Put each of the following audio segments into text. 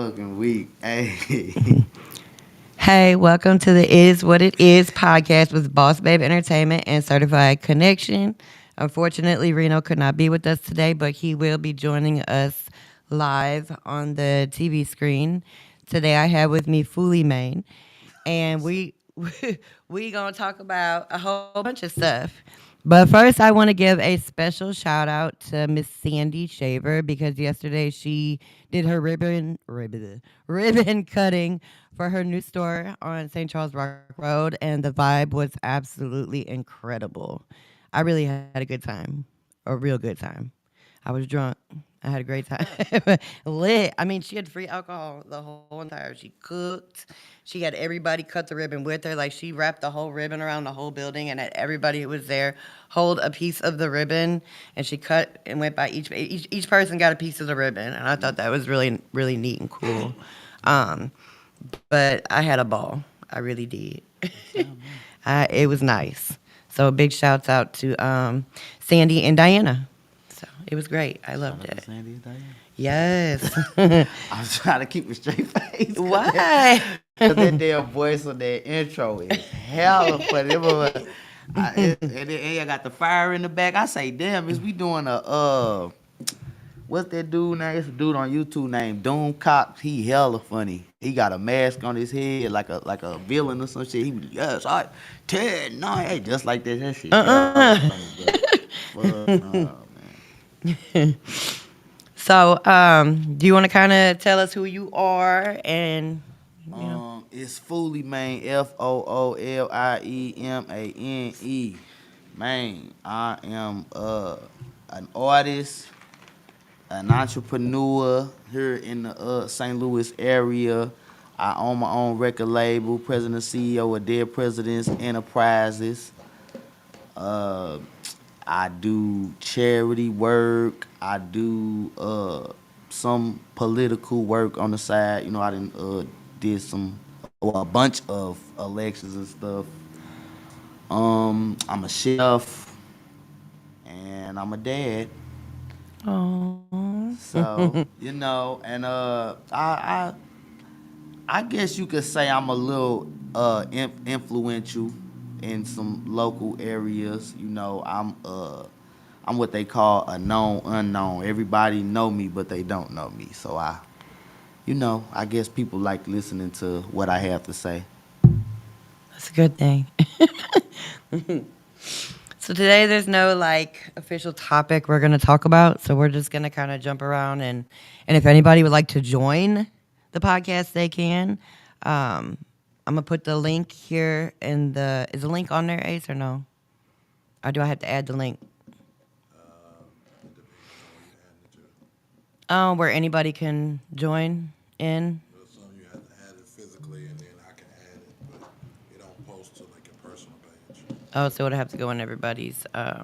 fucking week. Hey. Hey, welcome to the Is What It Is podcast with Boss Babe Entertainment and Certified Connection. Unfortunately, Reno could not be with us today, but he will be joining us live on the TV screen. Today, I have with me Foolie Main, and we gonna talk about a whole bunch of stuff. But first, I want to give a special shout out to Miss Sandy Shaver because yesterday she did her ribbon cutting for her new store on St. Charles Rock Road, and the vibe was absolutely incredible. I really had a good time, a real good time. I was drunk. I had a great time. Lit. I mean, she had free alcohol the whole entire. She cooked. She had everybody cut the ribbon with her. Like she wrapped the whole ribbon around the whole building and had everybody who was there hold a piece of the ribbon. And she cut and went by each person got a piece of the ribbon. And I thought that was really neat and cool. Um, but I had a ball. I really did. It was nice. So big shouts out to Sandy and Diana. So it was great. I loved it. Sandy and Diana. Yes. I was trying to keep a straight face. Why? Because that damn voice on that intro is hella funny. And then I got the fire in the back. I say, damn, is we doing what's that dude name? It's a dude on YouTube named Doom Cox. He hella funny. He got a mask on his head like a villain or some shit. He be yes, I Ted, no, hey, just like that. That shit. Hella funny, bro. Fuck, man. So, do you want to kind of tell us who you are and It's Foolie Main, FOOLIEMANE. Man, I am an artist, an entrepreneur here in the St. Louis area. I own my own record label, president and CEO of Dead Presidents Enterprises. I do charity work. I do some political work on the side. You know, I did a bunch of elections and stuff. I'm a chef and I'm a dad. oh, So and I guess you could say I'm a little influential in some local areas. I'm what they call a known unknown. Everybody know me, but they don't know me. So I guess people like listening to what I have to say. that's a good thing. So today there's no like official topic we're going to talk about. So we're just going to kind of jump around and if anybody would like to join the podcast, they can. I'm gonna put the link here is the link on there, Ace, or no? Or do I have to add the link? Oh, where anybody can join in. Some you have to add it physically, and then I can add it, but it don't post to like your personal page. Oh, so it would have to go on everybody's. No,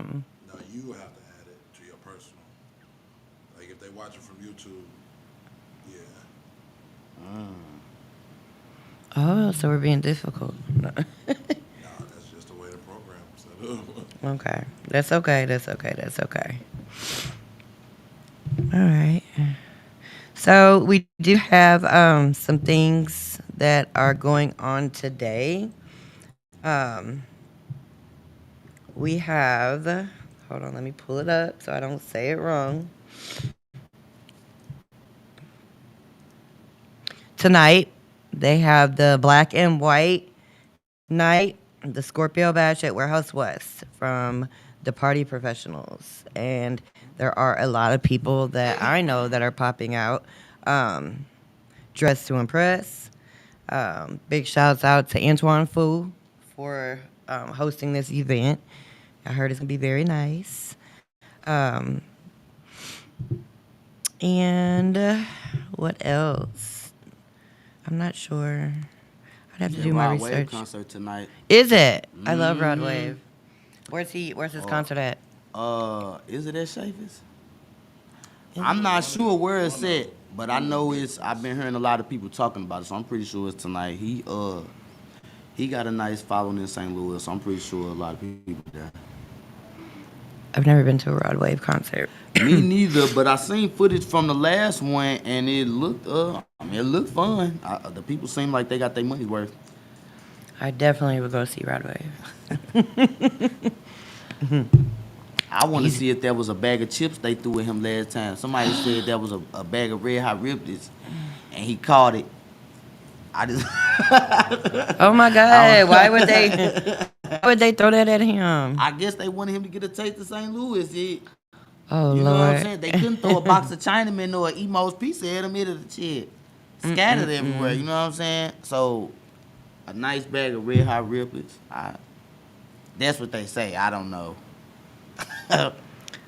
you have to add it to your personal. Like if they watch it from YouTube, yeah. Oh, so we're being difficult. No, that's just the way the program is set up. Okay, that's okay. That's okay. That's okay. All right. So we do have some things that are going on today. Um, we have. Hold on, let me pull it up so I don't say it wrong. Tonight, they have the Black and White Night, the Scorpio Bash at Warehouse West from the Party Professionals. And there are a lot of people that I know that are popping out dressed to impress. Big shouts out to Antoine Fu for hosting this event. I heard it's going to be very nice. And what else? I'm not sure. I'd have to do my Rod Wave research. concert tonight. Is it? I love Rod Wave. Where's his concert at? Is it at Chaffetz? I'm not sure where it's at, but I know I've been hearing a lot of people talking about it, so I'm pretty sure it's tonight. He got a nice following in St. Louis, so I'm pretty sure a lot of people there. I've never been to a Rod Wave concert. Me neither, but I seen footage from the last one and it looked it looked fun. The people seem like they got their money's worth. I definitely would go see Rod Wave. I want to see if there was a bag of chips they threw at him last time. Somebody said there was a bag of Red Hot Ripley's and he caught it. I just Oh my God! Why would they throw that at him? I guess they wanted him to get a taste of St. Louis. Oh You know what I'm Lord! saying? They couldn't throw a box of Chinaman or an Emo's pizza at him. It'd shit scattered everywhere. You know what I'm saying? So a nice bag of Red Hot Ripley's. That's what they say. I don't know.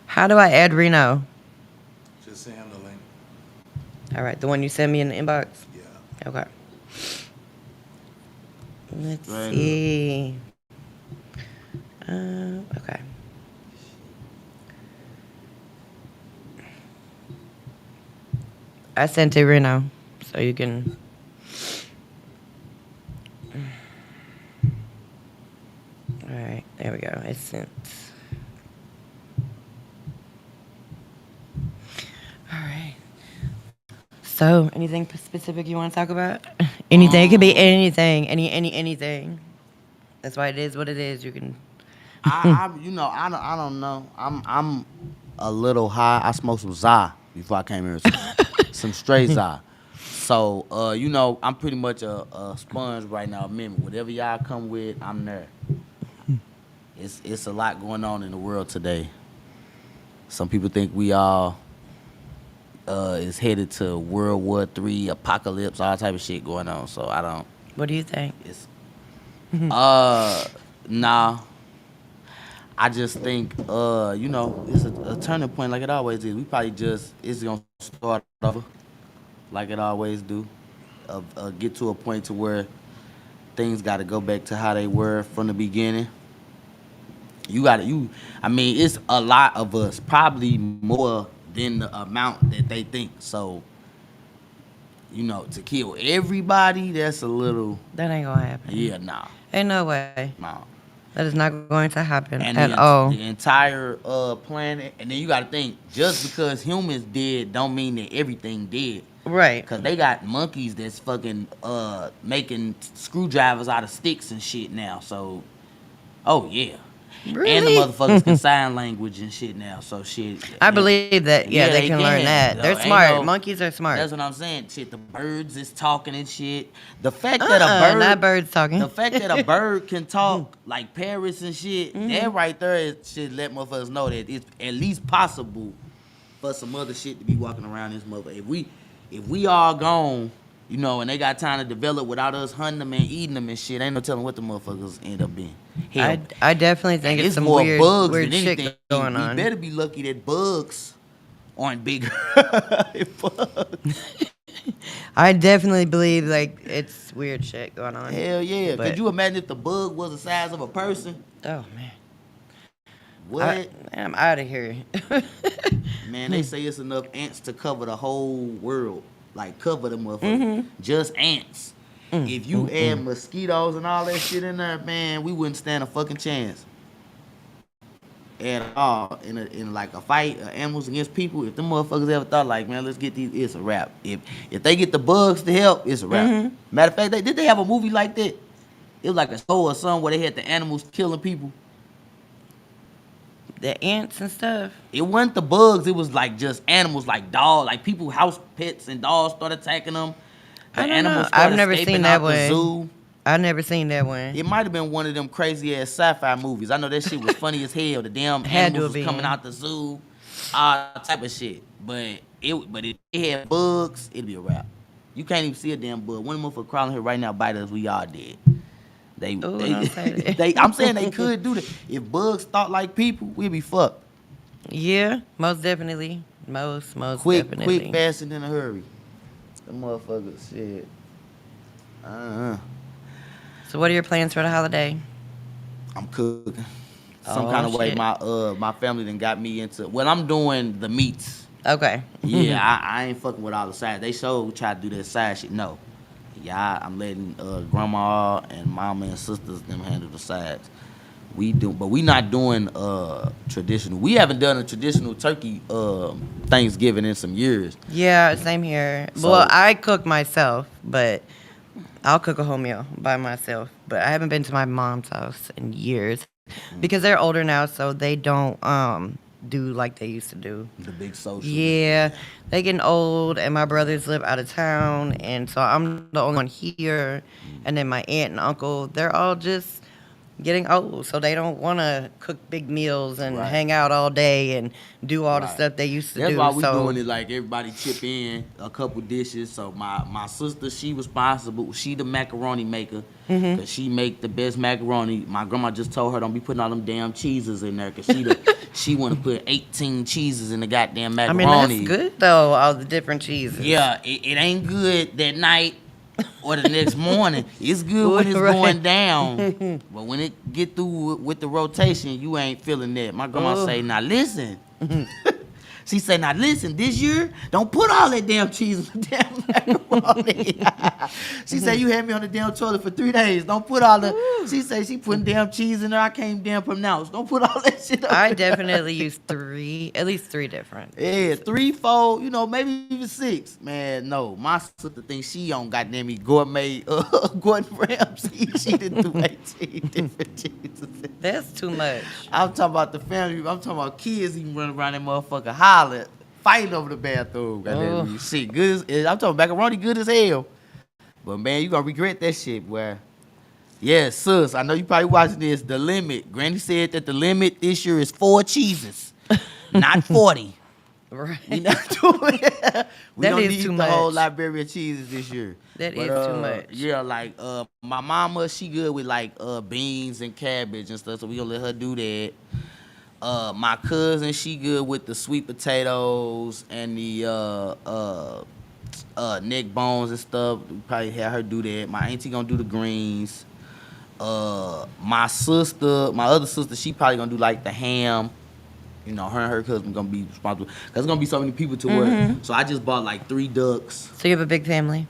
How do I add Reno? Just send him the link. All right, the one you sent me in the inbox. Yeah. Okay. Let's Right. see. Okay. I sent it Reno, so you can. All right, there we go. It's sent. All right. So, anything specific you want to talk about? Anything. It could be anything. Anything. That's why it is what it is. You can. I don't know. I'm a little high. I smoked some Za before I came here. Some straight Za. So, I'm pretty much a sponge right now. Remember, whatever y'all come with, I'm there. It's a lot going on in the world today. Some people think we all is headed to World War III, apocalypse, all type of shit going on. So I don't. What do you think? It's nah. I just think it's a turning point like it always is. We probably it's gonna start over like it always do. Get to a point to where things got to go back to how they were from the beginning. It's a lot of us, probably more than the amount that they think. So, to kill everybody, that's a little. That ain't gonna happen. Yeah, nah. Ain't no way. Nah. That is not going to happen And at all. the entire planet, and then you got to think, just because humans did, don't mean that everything did. Right. Cause they got monkeys that's fucking making screwdrivers out of sticks and shit now. So, oh yeah. Really? And the motherfuckers can sign language and shit now. So shit. I believe that. Yeah, they can learn that. They're Ain't smart. Monkeys are smart. That's what I'm saying. Shit, the birds is talking and shit. The fact that a bird, not birds talking. the fact that a bird can talk like parrots and shit, that right there should let motherfuckers know that it's at least possible for some other shit to be walking around this motherfucker. If we all gone, and they got time to develop without us hunting them and eating them and shit, ain't no telling what the motherfuckers end up being. Hell, I definitely think it's some more weird, bugs weird than shit anything. going on. We better be lucky that bugs aren't bigger. I definitely believe like it's weird shit going on. Hell yeah. But- Could you imagine if the bug was the size of a person? Oh man. What? I'm out of here. Man, they say it's enough ants to cover the whole world. Like, cover the motherfucker. Just ants. If you add mosquitoes and all that shit in there, man, we wouldn't stand a fucking chance. At all. In like a fight, animals against people, if them motherfuckers ever thought like, man, let's get these, it's a wrap. If they get the bugs to help, it's a wrap. Matter of fact, did they have a movie like that? It was like a show or something where they had the animals killing people. The ants and stuff. It wasn't the bugs. It was like just animals, like dogs, like people, house pets and dogs started attacking them. The I don't animals know. started I've never escaping seen out that the one. zoo. I've never seen that one. It might have been one of them crazy ass sci-fi movies. I know that shit was funny as hell. The damn Had to animals have was been. coming out the zoo, all type of shit. But if it had bugs, it'd be a wrap. You can't even see a damn bug. One motherfucker crawling here right now bite us, we all dead. Don't say that. I'm saying they could do that. If bugs thought like people, we'd be fucked. Yeah, most definitely. Most Quick, definitely. fast, and in a hurry. The motherfuckers shit. So what are your plans for the holiday? I'm cooking. Some Oh, kind of way shit. my family done got me into. Well, I'm doing the meats. Okay. Yeah, I ain't fucking with all the sides. They try to do that side shit. No. Yeah, I'm letting grandma and mama and sisters them handle the sides. but we not doing traditional. We haven't done a traditional turkey Thanksgiving in some years. Yeah, same here. So- Well, I cook myself, but I'll cook a whole meal by myself. But I haven't been to my mom's house in years because they're older now, so they don't do like they used to do. The big social. Yeah, they getting old, and my brothers live out of town, and so I'm the only one here. And then my aunt and uncle, they're all just getting old, so they don't want to cook big meals and Right. hang out all day and do all the Right. stuff they used to That's do. why we so doing it like everybody chip in a couple dishes. So my sister, she responsible. She the macaroni maker. Mm-hmm. Cause she make the best macaroni. My grandma just told her don't be putting all them damn cheeses in there. Cause she want to put 18 cheeses in the goddamn I macaroni. mean, that's good though, all the different cheeses. Yeah, it ain't good that night or the next morning. It's good when it's Right. going down. But when it get through with the rotation, you ain't feeling that. My grandma Ugh. say, now listen. She said, now listen, this year, don't put all that damn cheese in the damn macaroni. She said, you had me on the damn toilet for 3 days. Don't put all the, she said she putting damn cheese in there. I can't damn pronounce. Don't put all that shit on I there. definitely use at least three different. Yeah, 3, 4, maybe even 6. Man, no, my sister thinks she on goddamn me gourmet Gordon Ramsay. She didn't do 18 different cheeses. That's too much. I'm talking about the family. I'm talking about kids even running around that motherfucker hollering, fighting over the bathroom. Goddamn me. Shit, good as, I'm talking macaroni good as hell. But man, you gonna regret that shit, boy. Yeah, sis, I know you probably watching this. The limit. Granny said that the limit this year is 4 cheeses, not 40. Right. We not doing it. We That don't is need too the much. whole library of cheeses this year. That But, is too much. Yeah, like my mama, she good with like beans and cabbage and stuff, so we gonna let her do that. My cousin, she good with the sweet potatoes and the neck bones and stuff. We probably have her do that. My auntie gonna do the greens. My other sister, she probably gonna do like the ham. Her and her cousin gonna be responsible. Cause there's gonna be so many people to work. So I just bought like 3 ducks. So you have a big family?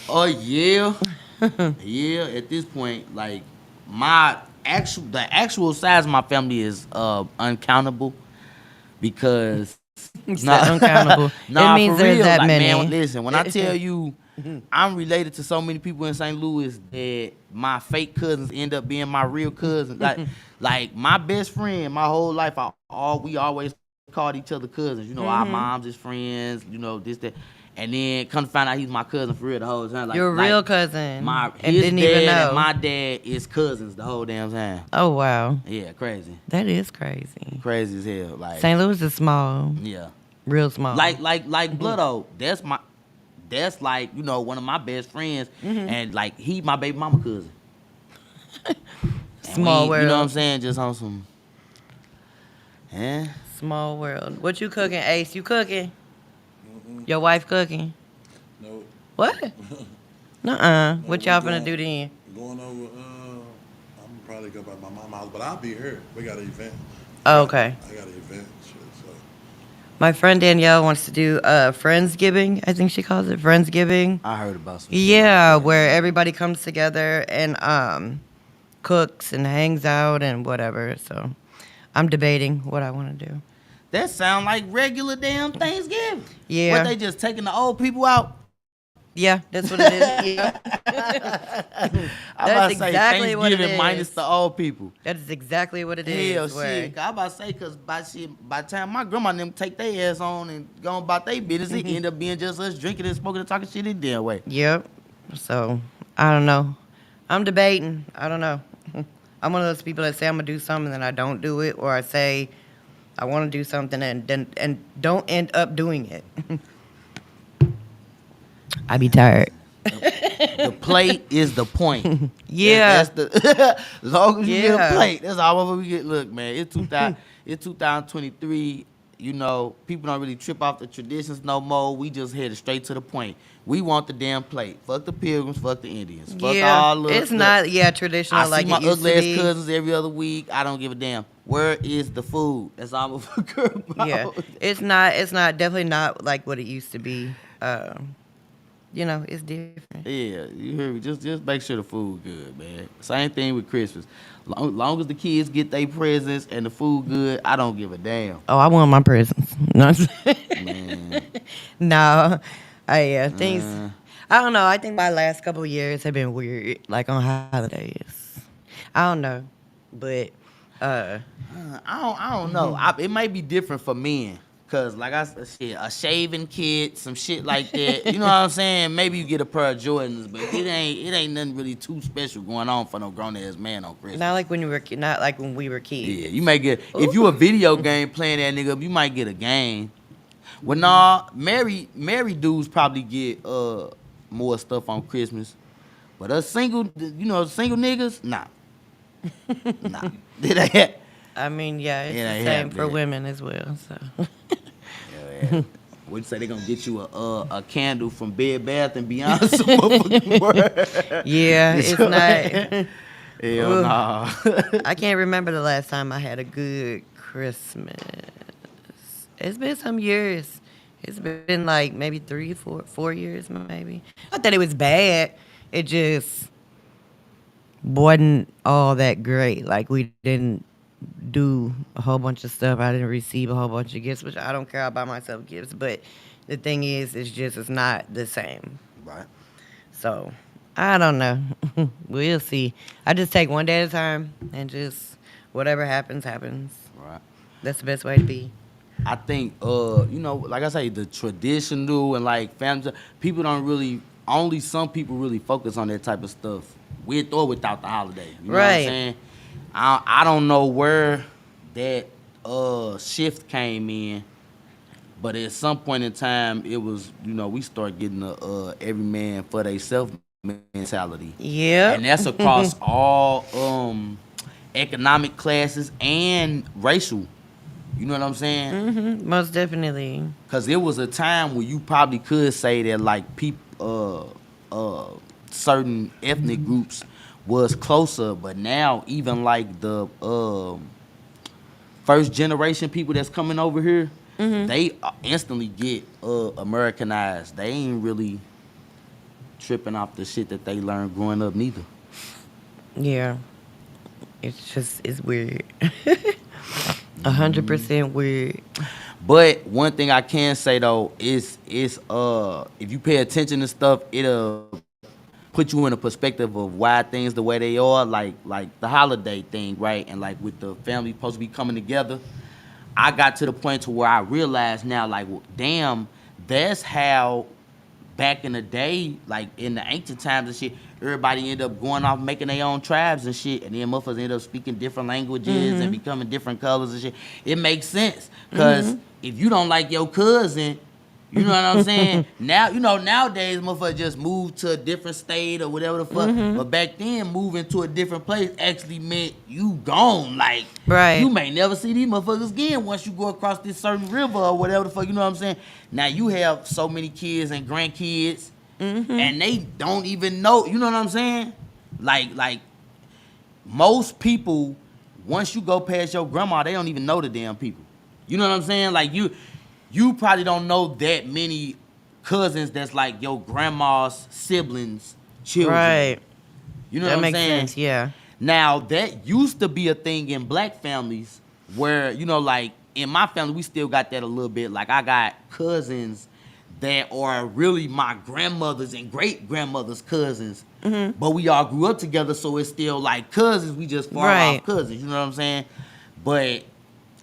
Oh yeah. Yeah, at this point, like the actual size of my family is uncountable because You said uncountable. It means for there's real, that like, many. Man, listen, when I tell you I'm related to so many people in St. Louis that my fake cousins end up being my real cousins. Like my best friend, my whole life, we always called each other cousins. Our moms is friends. This that, and then come to find out he's my cousin for real the whole time. Like, You're a real cousin. and and his didn't dad even know. and my dad is cousins the whole damn time. Oh wow, Yeah, crazy, that is crazy. crazy as hell. Like St. Louis is small, yeah, real small. like Blood Oak. That's like one of my best friends, and like he my baby mama cousin. And Small You know what I'm world. saying? Just on some. Yeah. Small world. What you cooking, Ace? You cooking? Your wife cooking? No, What? Nuh-uh. What we y'all going- finna do then? going over. I'm probably go by my mama's house, but I'll be here. We got an event. Oh, okay. I got an event. Shit, so My friend Danielle wants to do Friendsgiving. I think she calls it Friendsgiving. I heard about some. shit Yeah, like that. where everybody comes together and cooks and hangs out and whatever. So I'm debating what I want to do. That sound like regular damn Thanksgiving. Yeah. What, they just taking the old people out? Yeah, that's what it is. Yeah. I about to That's say exactly what it Thanksgiving minus is. the old people. That is exactly what it is. Hell where- shit. I about to say, cause by the time my grandma and them take their ass on and go about their business, it end up being just us drinking and smoking and talking shit in their way. Yep. So I don't know. I'm debating. I don't know. I'm one of those people that say I'm gonna do something and then I don't do it, or I say I want to do something and don't end up doing it. I be tired. The plate is the point. Yeah. That's the as long as you get a Yeah. plate, that's all we get. Look, man, it's 2023. People don't really trip off the traditions no more. We just headed straight to the point. We want the damn plate. Fuck the Pilgrims, fuck the Indians. Fuck all the It's not traditional I like see my it used ugly to ass be. cousins every other week. I don't give a damn. Where is the food? That's all I'm about. Yeah, it's not definitely not like what it used to be. it's different. Yeah, you hear me? Just make sure the food good, man. Same thing with Christmas. Long as the kids get their presents and the food good, I don't give a damn. Oh, I want my presents. No, I'm Man, no. Yeah, things. uh, I don't know. I think my last couple of years have been weird, like on holidays. I don't know, but I don't know. It might be different for men. Cause like I said, shit, a shaving kit, some shit like that. You know what I'm saying? Maybe you get a pair of Jordans, but it ain't nothing really too special going on for no grown ass man on Christmas. not like not like when we were kids. Yeah, you might get if you a video game playing that nigga, you might get a game. Well, nah, married dudes probably get more stuff on Christmas, but us single niggas, nah, nah. I mean, yeah, it's It ain't the same for happening. women as well. So Yeah. What you say they gonna get you a candle from Bed Bath and Beyond? Some motherfucking word. yeah, it's not. Hell nah. I can't remember the last time I had a good Christmas. It's been some years. It's been like maybe 4 years, maybe. Not that it was bad. It just wasn't all that great. Like we didn't do a whole bunch of stuff. I didn't receive a whole bunch of gifts, which I don't care. I buy myself gifts, but the thing is, it's not the same. Right. So I don't know. We'll see. I just take one day at a time and just whatever happens, happens. Right. That's the best way to be. I think, like I say, the traditional and like family, people don't really, only some people really focus on that type of stuff with or without the holiday. You know what I'm Right. saying? I don't know where that shift came in, but at some point in time, it was, we start getting the every man for theyself mentality. Yeah. And that's across all economic classes and racial. You know what I'm saying? Most definitely. Cause there was a time where you probably could say that like certain ethnic groups was closer, but now even like the first generation people that's coming over here, they instantly get Americanized. They ain't really tripping off the shit that they learned growing up neither. Yeah. It's weird. 100% weird. But one thing I can say though is if you pay attention to stuff, it'll put you in a perspective of why things the way they are, like the holiday thing, right? And like with the family supposed to be coming together. I got to the point to where I realized now, like, well, damn, that's how back in the day, like in the ancient times and shit, everybody ended up going off making their own tribes and shit, and then motherfuckers ended up speaking different languages and becoming different colors and shit. It makes sense, because if you don't like your cousin, you know what I'm saying? Now, nowadays, motherfuckers just move to a different state or whatever the fuck. But back then, moving to a different place actually meant you gone. Like, Right. you may never see these motherfuckers again once you go across this certain river or whatever the fuck, you know what I'm saying? Now, you have so many kids and grandkids, and they don't even know, you know what I'm saying? Like, most people, once you go past your grandma, they don't even know the damn people. You know what I'm saying? Like, you probably don't know that many cousins that's like your grandma's siblings' children. Right. You know That what I'm makes saying? sense, yeah. Now, that used to be a thing in black families where, like in my family, we still got that a little bit. Like, I got cousins that are really my grandmother's and great-grandmother's cousins. But we all grew up together, so it's still like cousins. We just far Right. off cousins. You know what I'm saying? But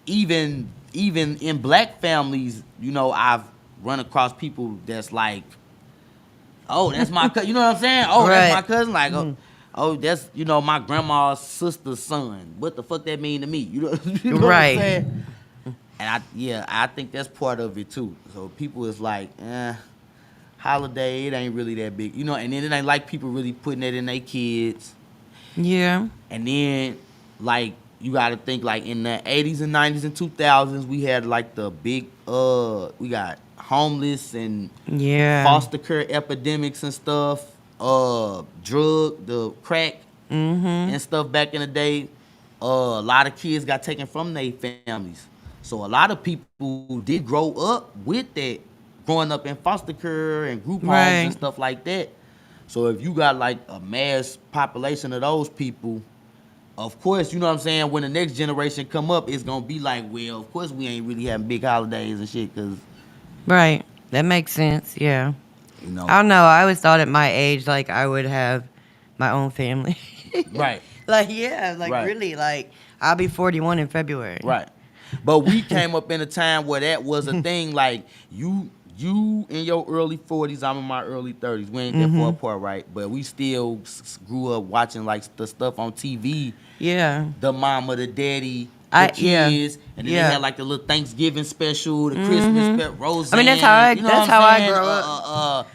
even in black families, I've run across people that's like, oh, that's my cousin. You know what I'm saying? Oh, that's my Right. cousin. Like, oh, that's, my grandma's sister's son. What the fuck that mean to me? You know what Right. I'm saying? And I think that's part of it too. So people is like, holiday, it ain't really that big. And then it ain't like people really putting that in their kids. Yeah. And then, like, you got to think, like, in the 80s and 90s and 2000s, we had, like, the big, we got homeless and Yeah. foster care epidemics and stuff, the crack and stuff back in the day. A lot of kids got taken from their families. So a lot of people did grow up with that growing up in foster care and group homes Right. and stuff like that. So if you got like a mass population of those people, of course, you know what I'm saying, when the next generation come up, it's gonna be like, well, of course we ain't really having big holidays and shit, cause Right. That makes sense. Yeah. you know, I don't know. I always thought at my age, like, I would have my own family. right, Like, yeah, like, Right. really, like, I'll be 41 in February. right. But we came up in a time where that was a thing. Like you in your early 40s, I'm in my early 30s. We ain't that far apart, right? But we still grew up watching like the stuff on TV. Yeah. The mama, the daddy, I- the yeah. kids, and then Yeah. they had like the little Thanksgiving special, the Christmas special, Roseanne. I mean, that's how I- you know that's what I'm how I saying? grew up.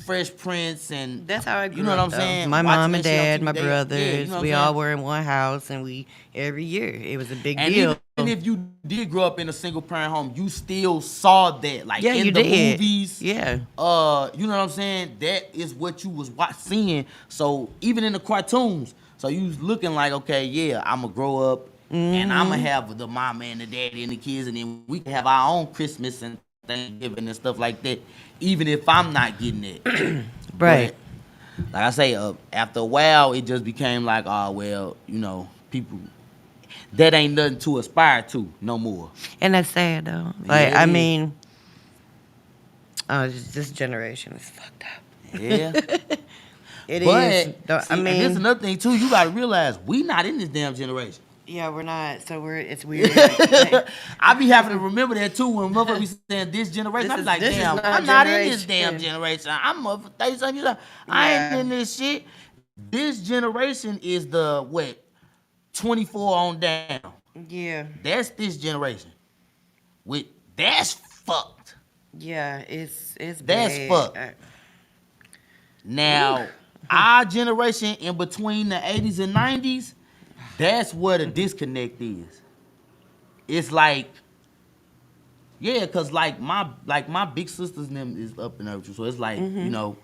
Fresh Prince and That's how I grew you know what up, I'm though. saying? My Watching mom and that shit on dad, TV, my they- brothers, yeah, you know what we I'm all saying? were in one house, and we every year it was a big And deal. even if you did grow up in a single parent home, you still saw that, like Yeah, in you the did. movies. Yeah. You know what I'm saying? That is what you was seeing. So even in the cartoons, so you was looking like, okay, yeah, I'ma grow up and I'ma have the mama and the daddy and the kids, and then we can have our own Christmas and Thanksgiving and stuff like that. Even if I'm not getting it, Right. But, like I say, after a while, it just became like, oh well, you know, people. That ain't nothing to aspire to no more. And that's sad, though. Like, Yeah, I it is. mean, this generation is fucked up. Yeah. It But is. Though, see, I and this mean, another thing too. You gotta realize we not in this damn generation. yeah, we're not. So it's weird. I be having to remember that too when motherfuckers be saying this generation. I be like, This is damn, not I'm not in this generation. damn generation. I'm a 30-something years old. I ain't Yeah. in this shit. This generation is the what? 24 on down. Yeah. That's this generation. That's fucked. Yeah, it's That's bad. fucked. Now, our generation in between the 80s and 90s, that's where the disconnect is. It's like, yeah, cause like my big sisters and them is up in there, so it's like, you know,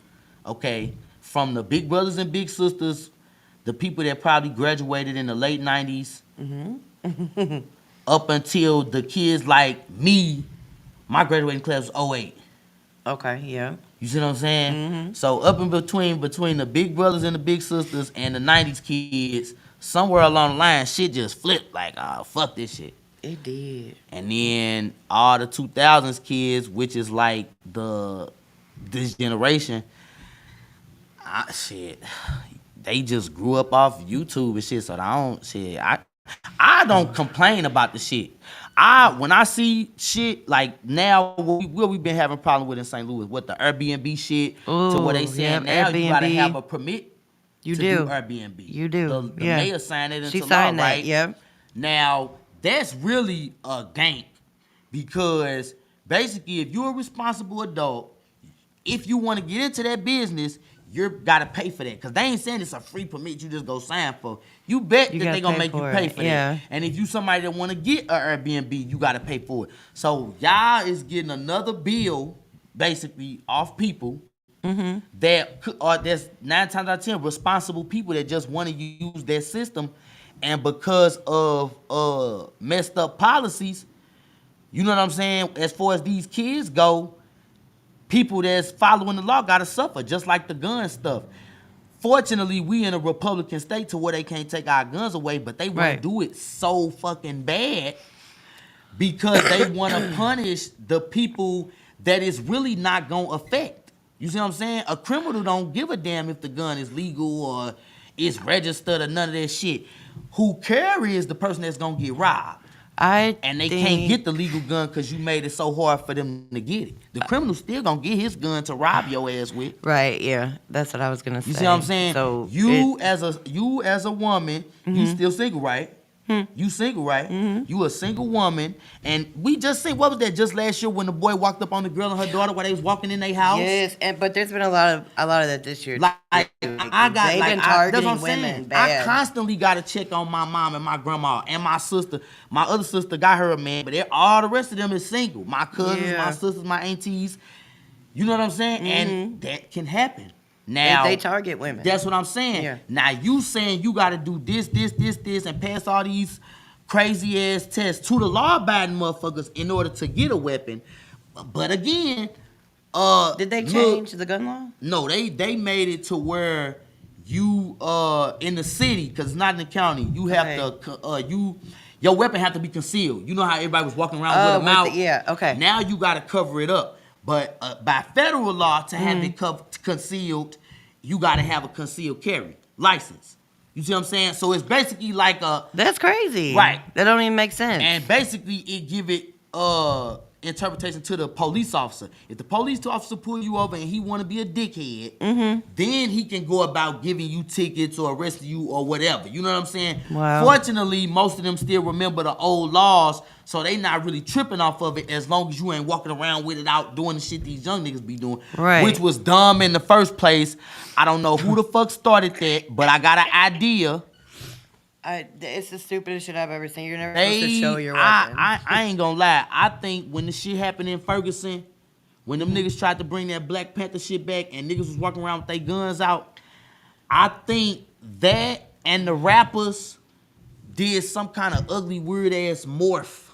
okay, from the big brothers and big sisters, the people that probably graduated in the late 90s, up until the kids like me, my graduating class was 08. Okay, yeah. You see what I'm saying? So up in between the big brothers and the big sisters and the 90s kids, somewhere along the line, shit just flipped. Like, oh, fuck this shit. It did. And then all the 2000s kids, which is like this generation, shit, they just grew up off YouTube and shit. So I don't complain about the shit. When I see shit like now, what we've been having problem with in St. Louis, with the Airbnb shit, to what they Ooh, saying yep, now, you gotta Airbnb. have a permit You to do. Airbnb. You do, The yeah. mayor signed it into She law, signed that, right? yep. Now, that's really a gank because basically if you're a responsible adult, if you want to get into that business, you gotta pay for that. Cause they ain't saying it's a free permit you just go sign for. You bet You that gotta they gonna pay make you for pay it, for yeah. that. And if you somebody that wanna get an Airbnb, you gotta pay for it. So y'all is getting another bill basically off people that's 9 times out of 10 responsible people that just want to use that system, and because of messed up policies, you know what I'm saying, as far as these kids go, people that's following the law gotta suffer, just like the gun stuff. Fortunately, we in a Republican state to where they can't take our guns away, but they want Right. to do it so fucking bad because they want to punish the people that is really not gonna affect. You see what I'm saying? A criminal don't give a damn if the gun is legal or it's registered or none of that shit. Who carry is the person that's gonna get robbed. And they can't get the legal gun because you made it so hard for them to get it. The criminal still gonna get his gun to rob your ass with. Right, yeah. That's what I was gonna say. You see what I'm saying? So you as a woman, you still single, right? You single, right? You a single woman, and we just seen, what was that just last year when the boy walked up on the girl and her daughter while they was walking in their house? Yes, but there's been a lot of that this year. Like I got, They've like been that's targeting what I'm women saying. bad. I constantly got to check on my mom and my grandma and my sister. My other sister got her a man, but all the rest of them is single. My cousins, Yeah. my sisters, my aunties. You know what I'm saying? And that can happen. Now they target women. That's what I'm saying. Yeah. Now you saying you got to do this, and pass all these crazy ass tests to the law-abiding motherfuckers in order to get a weapon. But again, Did they look, change the gun law? No, they made it to where you in the city, because it's not in the county. You have to your weapon have to be concealed. You know how everybody was walking around with them out. Yeah, okay. Now you got to cover it up. But by federal law, to have it concealed, you got to have a concealed carry license. You see what I'm saying? So it's basically like a... That's crazy. Right. That don't even make sense. And basically it give it interpretation to the police officer. If the police officer pull you over and he want to be a dickhead, then he can go about giving you tickets or arresting you or whatever. You know what I'm saying? Wow. Fortunately, most of them still remember the old laws, so they not really tripping off of it as long as you ain't walking around with it out doing the shit these young niggas be doing. Right. Which was dumb in the first place. I don't know who the fuck started that, but I got an idea. It's the stupidest shit I've ever seen. You're never supposed to show your weapon. I ain't gonna lie. I think when the shit happened in Ferguson, when them niggas tried to bring that Black Panther shit back and niggas was walking around with their guns out, I think that and the rappers did some kind of ugly, weird ass morph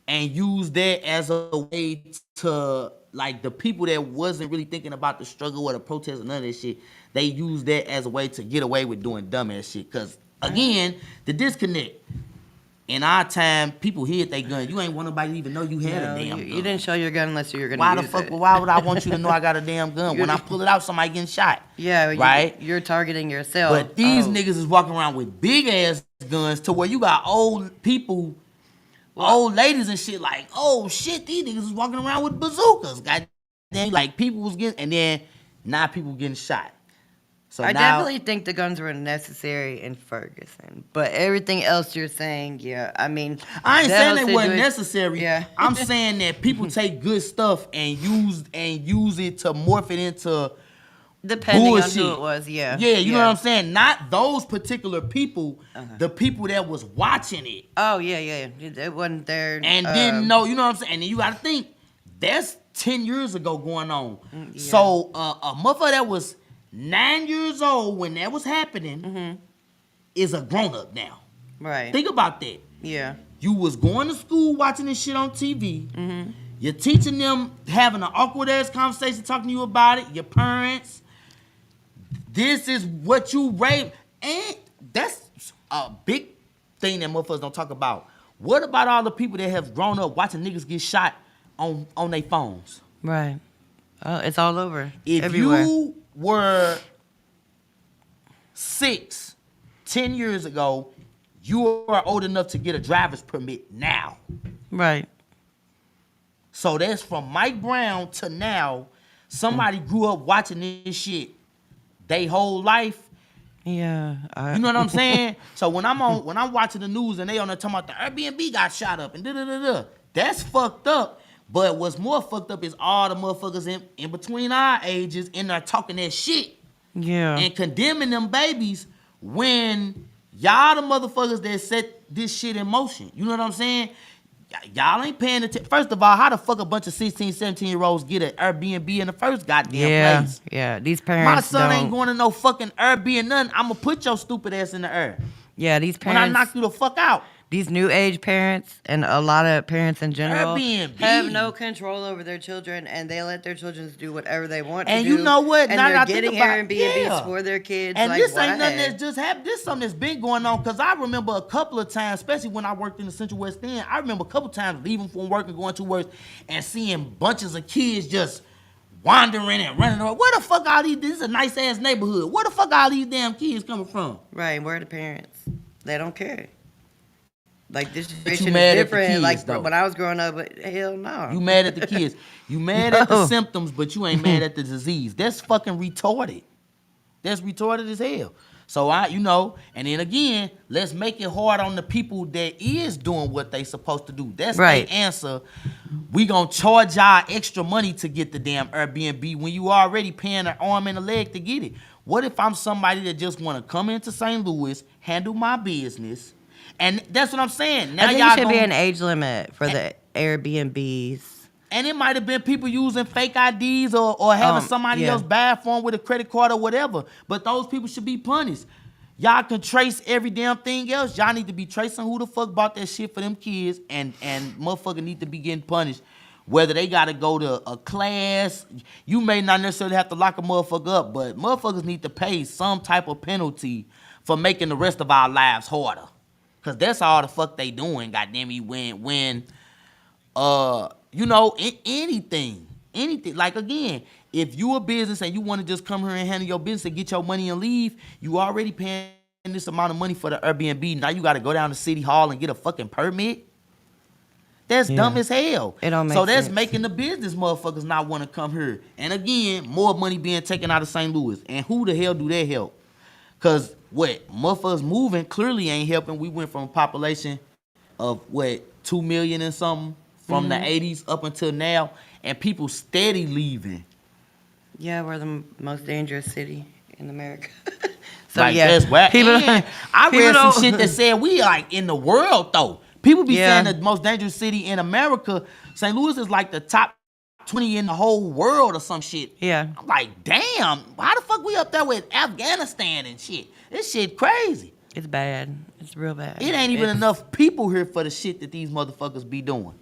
and used that as a way to, like, the people that wasn't really thinking about the struggle or the protest or none of that shit, they used that as a way to get away with doing dumbass shit. Cause again, the disconnect. In our time, people hid their gun. You ain't want nobody to even know you had a damn gun. You didn't show your gun unless you were going to Why use the fuck? it. Why would I want you to know I got a damn gun? When I pull it out, somebody getting shot. Yeah, right. You're targeting yourself. But these niggas is walking around with big ass guns to where you got old people, old ladies and shit like, oh shit, these niggas is walking around with bazookas. Goddamn, like people was getting, and then now people getting shot. So I now, definitely think the guns were necessary in Ferguson, but everything else you're saying, yeah, I mean, I ain't saying they weren't situation- necessary. Yeah. I'm saying that people take good stuff and use it to morph it into depending bullshit. on who it was, yeah. Yeah, you know what I'm saying? Not those particular people, the people that was watching it Oh, yeah. It wasn't there. and didn't know, you know what I'm saying? And then you gotta think, that's 10 years ago going on. Yeah. So a motherfucker that was 9 years old when that was happening is a grown-up now. Right. Think about that. Yeah. You was going to school watching this shit on TV. You're teaching them, having an awkward ass conversation, talking to you about it. Your parents. This is what you raised. And that's a big thing that motherfuckers don't talk about. What about all the people that have grown up watching niggas get shot on their phones? Right. Oh, it's all over. If everywhere. you were 6, 10 years ago, you are old enough to get a driver's permit now. Right. So that's from Mike Brown to now. Somebody grew up watching this shit they whole life. Yeah. You know what I'm saying? So when I'm watching the news and they on there talking about the Airbnb got shot up and da-da-da-da, that's fucked up. But what's more fucked up is all the motherfuckers in between our ages in there talking that shit Yeah. and condemning them babies when y'all the motherfuckers that set this shit in motion. You know what I'm saying? Y'all ain't paying attention. First of all, how the fuck a bunch of 16, 17-year-olds get an Airbnb in the first goddamn place? Yeah. These My parents son don't. ain't going to no fucking Airbnb nothing. I'ma put your stupid ass in the air. Yeah, these When I parents. knock you the fuck out. These new age parents and a lot of parents in general Airbnb. have no control over their children, and they let their children do whatever they want And to you do. know what? And Now that I they're think getting about- Airbnbs yeah. for their kids. And like, this ain't nothing why? that's just happened. This is something that's been going on. Because I remember a couple of times, especially when I worked in the Central West End, I remember a couple of times leaving from work and going to work and seeing bunches of kids just wandering and running around. Where the fuck all these? This is a nice ass neighborhood. Where the fuck all these damn kids coming from? Right, where are the parents? They don't care. Like, this you generation mad is at the different. kids, Like, though. when I was growing up, but hell no. You mad at the kids. You mad at the No. symptoms, but you ain't mad at the disease. That's fucking retarded. That's retarded as hell. So and then again, let's make it hard on the people that is doing what they supposed to do. That's Right. their answer. We gonna charge y'all extra money to get the damn Airbnb when you already paying an arm and a leg to get it. What if I'm somebody that just wanna come into St. Louis, handle my business, and that's what I'm saying. Now I think y'all there should be gonna- an age limit for the Airbnbs. And it might have been people using fake IDs or having somebody yeah. else buy for them with a credit card or whatever. But those people should be punished. Y'all can trace every damn thing else. Y'all need to be tracing who the fuck bought that shit for them kids, and motherfucker need to be getting punished Whether they gotta go to a class, you may not necessarily have to lock a motherfucker up, but motherfuckers need to pay some type of penalty for making the rest of our lives harder. Cause that's all the fuck they doing, goddamn me, when anything. Like again, if you a business and you want to just come here and handle your business and get your money and leave, you already paying this amount of money for the Airbnb. Now you got to go down to City Hall and get a fucking permit. That's dumb as hell. It don't make so that's sense. making the business motherfuckers not want to come here. And again, more money being taken out of St. Louis. And who the hell do that help? Cause what motherfuckers moving clearly ain't helping. We went from a population of 2 million and something from the 80s up until now, and people steady leaving. Yeah, we're the most dangerous city in America. So Like yeah, that's whack. people. And I people read some don't- shit that said we like in the world though. People be Yeah. saying the most dangerous city in America. St. Louis is like the top 20 in the whole world or some shit. Yeah. I'm like, damn, how the fuck we up there with Afghanistan and shit? This shit crazy. It's bad. It's real bad. It ain't even It's- enough people here for the shit that these motherfuckers be doing.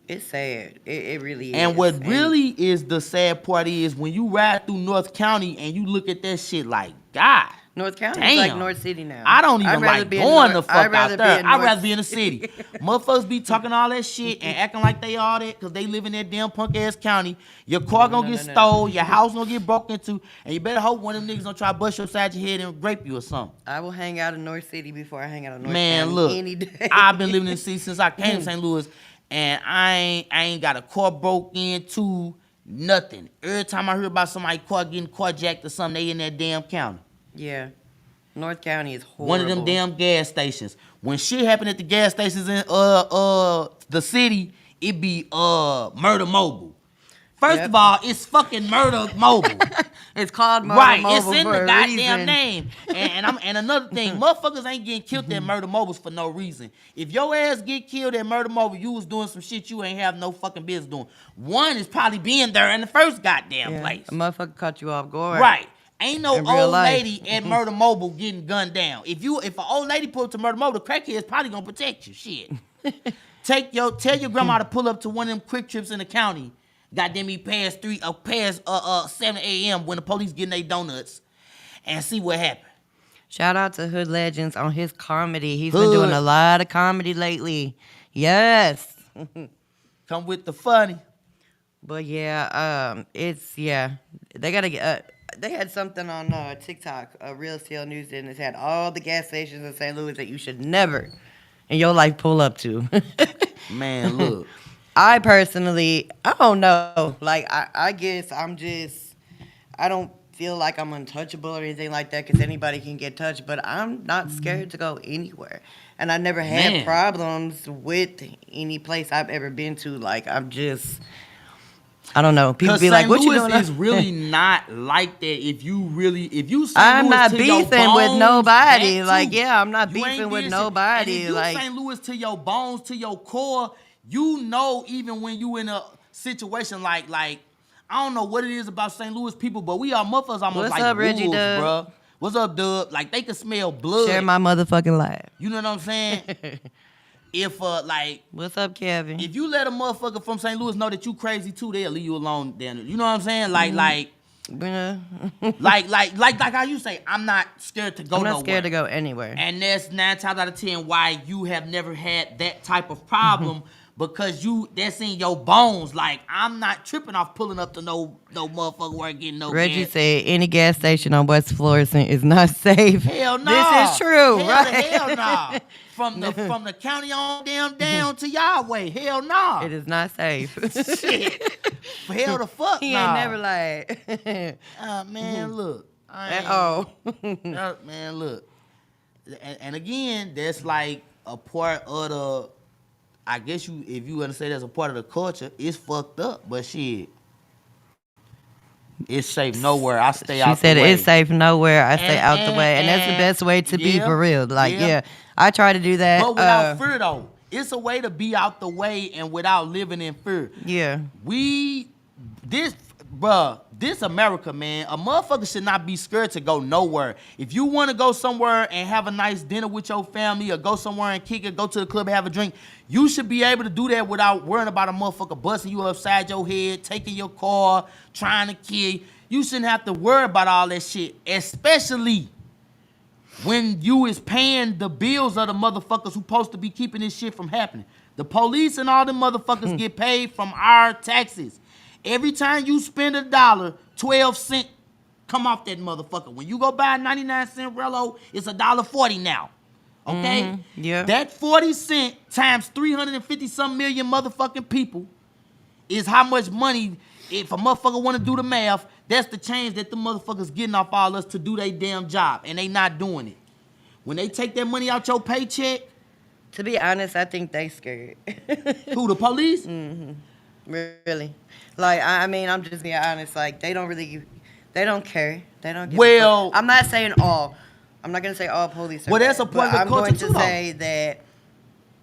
It's sad. It really is. And what really is the sad part is when you ride through North County and you look at that shit like, God, North County damn. is like North City now. I don't even I'd rather like be in going North- the fuck I'd rather out be there. in I'd North rather be in the city. Motherfuckers be talking all that shit and acting like they all that because they live in that damn punk ass county. Your car gonna get stole, your house gonna get broken into, and you better hope one of them niggas don't try to bust you upside your head and rape you or something. I will hang out in North City before I hang out in North Man, County look, any day. I've been living in the city since I came to St. Louis, and I ain't got a car broke into, nothing. Every time I hear about somebody car getting carjacked or something, they in that damn county. Yeah. North County is horrible. One of them damn gas stations. When shit happen at the gas stations in the city, it be Murder Mobile. First Yep. of all, it's fucking Murder Mobile. It's called Murder Right, Mobile it's in for the a goddamn reason. name. And another thing, motherfuckers ain't getting killed at Murder Mobiles for no reason. If your ass get killed at Murder Mobile, you was doing some shit you ain't have no fucking business doing. One is probably being there in the first goddamn Yeah. place. A motherfucker caught you off guard. Right. Ain't no In real old life. lady at Murder Mobile getting gunned down. If an old lady pull up to Murder Mobile, the crackhead's probably gonna protect you. Shit. Tell your grandma to pull up to one of them quick trips in the county. Goddamn me past 7 a.m. when the police getting their donuts, and see what happened. Shout out to Hood Legends on his comedy. He's Hood. been doing a lot of comedy lately. Yes. Come with the funny. But yeah, they gotta get. They had something on TikTok, Real CL News, and it had all the gas stations in St. Louis that you should never in your life pull up to. Man, look. I personally, I don't know. Like, I guess I don't feel like I'm untouchable or anything like that because anybody can get touched, but I'm not scared to go anywhere. And I never had Man. problems with any place I've ever been to. Like, I don't know. People Cause be like, St. what you Louis doing? is really not like that. If you St. I'm Louis not to your beefing with bones, nobody. that Like, too. yeah, I'm not You ain't beefing with did shit. nobody. And if you Like, St. Louis to your bones, to your core, you know, even when you in a situation like I don't know what it is about St. Louis people, but we are motherfuckers almost What's like up, Reggie wolves, Dub? bruh. What's up, Dub? Like they can smell blood. share my motherfucking life. You know what I'm saying? If What's up, Kevin? if you let a motherfucker from St. Louis know that you crazy too, they'll leave you alone. Then you know what I'm saying? Like how you say, I'm not scared to go I'm not nowhere. scared to go anywhere. And that's 9 times out of 10 why you have never had that type of problem because that's in your bones. Like I'm not tripping off pulling up to no motherfucker where I getting no Reggie gas. said any gas station on West Florissant is not safe. Hell no. This is true, Hell right? the hell no. From the county on down to Yahweh. Hell no. It is not safe. Shit. Hell the fuck He no. ain't never lied. Man, look. I At ain't- all. Man, look. And again, that's like a part of the, I guess if you want to say that's a part of the culture, it's fucked up. But shit, it's safe nowhere. I stay She out said the way. it's safe nowhere. I stay And- out the way. And that's the and- best way to be yeah, for real. Like, yeah. yeah, I try to do that. But without fear though. It's a way to be out the way and without living in fear. Yeah. bruh, this America, man. A motherfucker should not be scared to go nowhere. If you want to go somewhere and have a nice dinner with your family, or go somewhere and kick it, go to the club and have a drink, you should be able to do that without worrying about a motherfucker busting you upside your head, taking your car, trying to kill you. You shouldn't have to worry about all that shit, especially when you is paying the bills of the motherfuckers who supposed to be keeping this shit from happening. The police and all them motherfuckers get paid from our taxes. Every time you spend $1, 12 cents come off that motherfucker. When you go buy a 99-cent Rello, it's $1.40 now. Okay? Yeah. That 40 cent times 350 some million motherfucking people is how much money. If a motherfucker want to do the math, that's the change that the motherfuckers getting off all us to do their damn job, and they not doing it. When they take that money out your paycheck, To be honest, I think they scared. who, the police? Really. Like, I mean, I'm just being honest. Like, they don't care. They don't give a Well- fuck. I'm not saying all. I'm not going to say all police are Well, that's bad, a part of but the I'm culture going too, to though. say that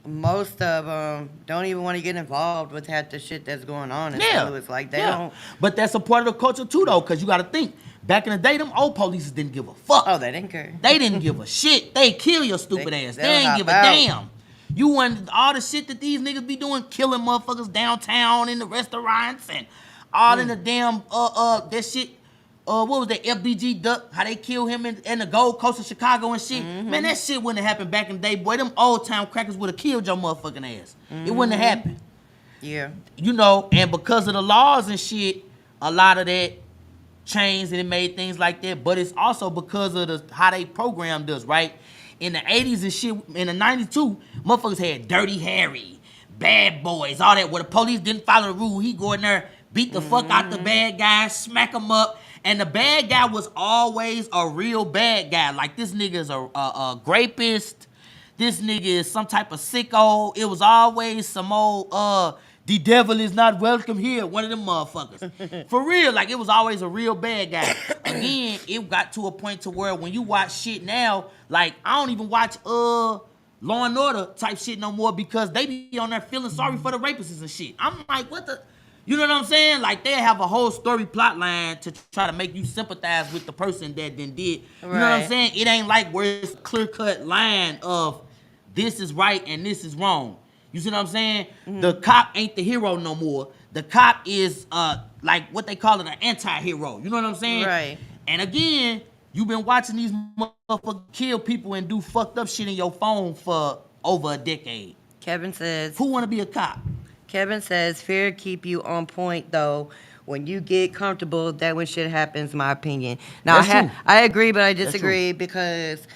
most of them don't even want to get involved with half the shit that's going on in St. Louis. Like, they don't. But that's a part of the culture too, though, because you got to think. Back in the day, them old police didn't give a fuck. Oh, they didn't care. They didn't give a shit. They kill your stupid They- ass. They they'll ain't hop give a out. damn. You want all the shit that these niggas be doing, killing motherfuckers downtown in the restaurants and all in the damn that shit. What was that FBG Duck? How they killed him in the Gold Coast of Chicago and shit. Man, that shit wouldn't have happened back in the day, boy. Them old town crackers would have killed your motherfucking ass. It wouldn't have happened. Yeah. You know, and because of the laws and shit, a lot of that changed and it made things like that. But it's also because of how they programmed us, right? In the 80s and shit, in the 90s too, motherfuckers had Dirty Harry, Bad Boys, all that. Where the police didn't follow the rule, he go in there, beat the fuck out the bad guy, smack him up. And the bad guy was always a real bad guy. Like, this nigga is a rapist. This nigga is some type of sicko. It was always some old, the devil is not welcome here, one of them motherfuckers. For real, like, it was always a real bad guy. Again, it got to a point to where when you watch shit now, like, I don't even watch Law and Order type shit no more because they be on there feeling sorry for the rapists and shit. I'm like, what the... You know what I'm saying? Like, they have a whole story plot line to try to make you sympathize with the person that then did. You know what I'm Right. saying? It ain't like where it's a clear-cut line of this is right and this is wrong. You see what I'm saying? The cop ain't the hero no more. The cop is, like, what they call it, an anti-hero. You know what I'm saying? Right. And again, you've been watching these motherfuckers kill people and do fucked up shit in your phone for over a decade. Kevin says, Who want to be a cop? Kevin says, fear keep you on point, though. When you get comfortable, that when shit happens, my opinion. Now, That's true. I agree, but I That's disagree because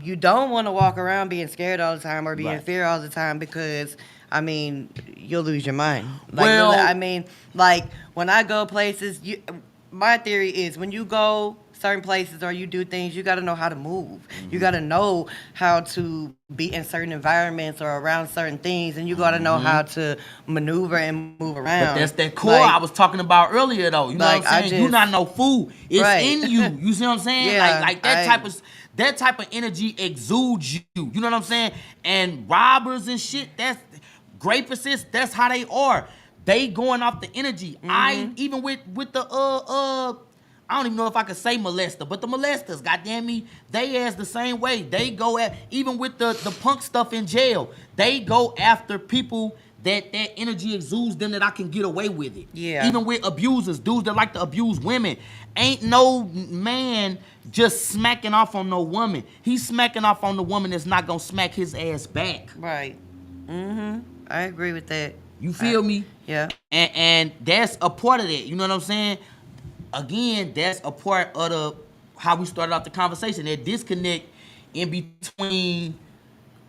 you don't want to walk around being scared all the time or being in Right. fear all the time because, I mean, you'll lose your mind. Like, Well- I mean, like, when I go places, my theory is when you go certain places or you do things, you got to know how to move. You got to know how to be in certain environments or around certain things, and you got to know how to maneuver and move around. But that's that core Like, I was talking about earlier, though. You know Like, what I'm I saying? You just- not no fool. It's Right. in you. You see what I'm saying? Yeah, like that type of energy exudes you. You know what I'm saying? And robbers and shit, that's rapists, that's how they are. They going off the energy. I even with the I don't even know if I could say molester, but the molesters, goddamn me, they as the same way. They go at, even with the punk stuff in jail, they go after people that energy exudes them that I can get away with it. Yeah. Even with abusers, dudes that like to abuse women. Ain't no man just smacking off on no woman. He's smacking off on the woman that's not gonna smack his ass back. Right. I agree with that. You feel me? Yeah. And that's a part of that. You know what I'm saying? Again, that's a part of the how we started off the conversation. That disconnect in between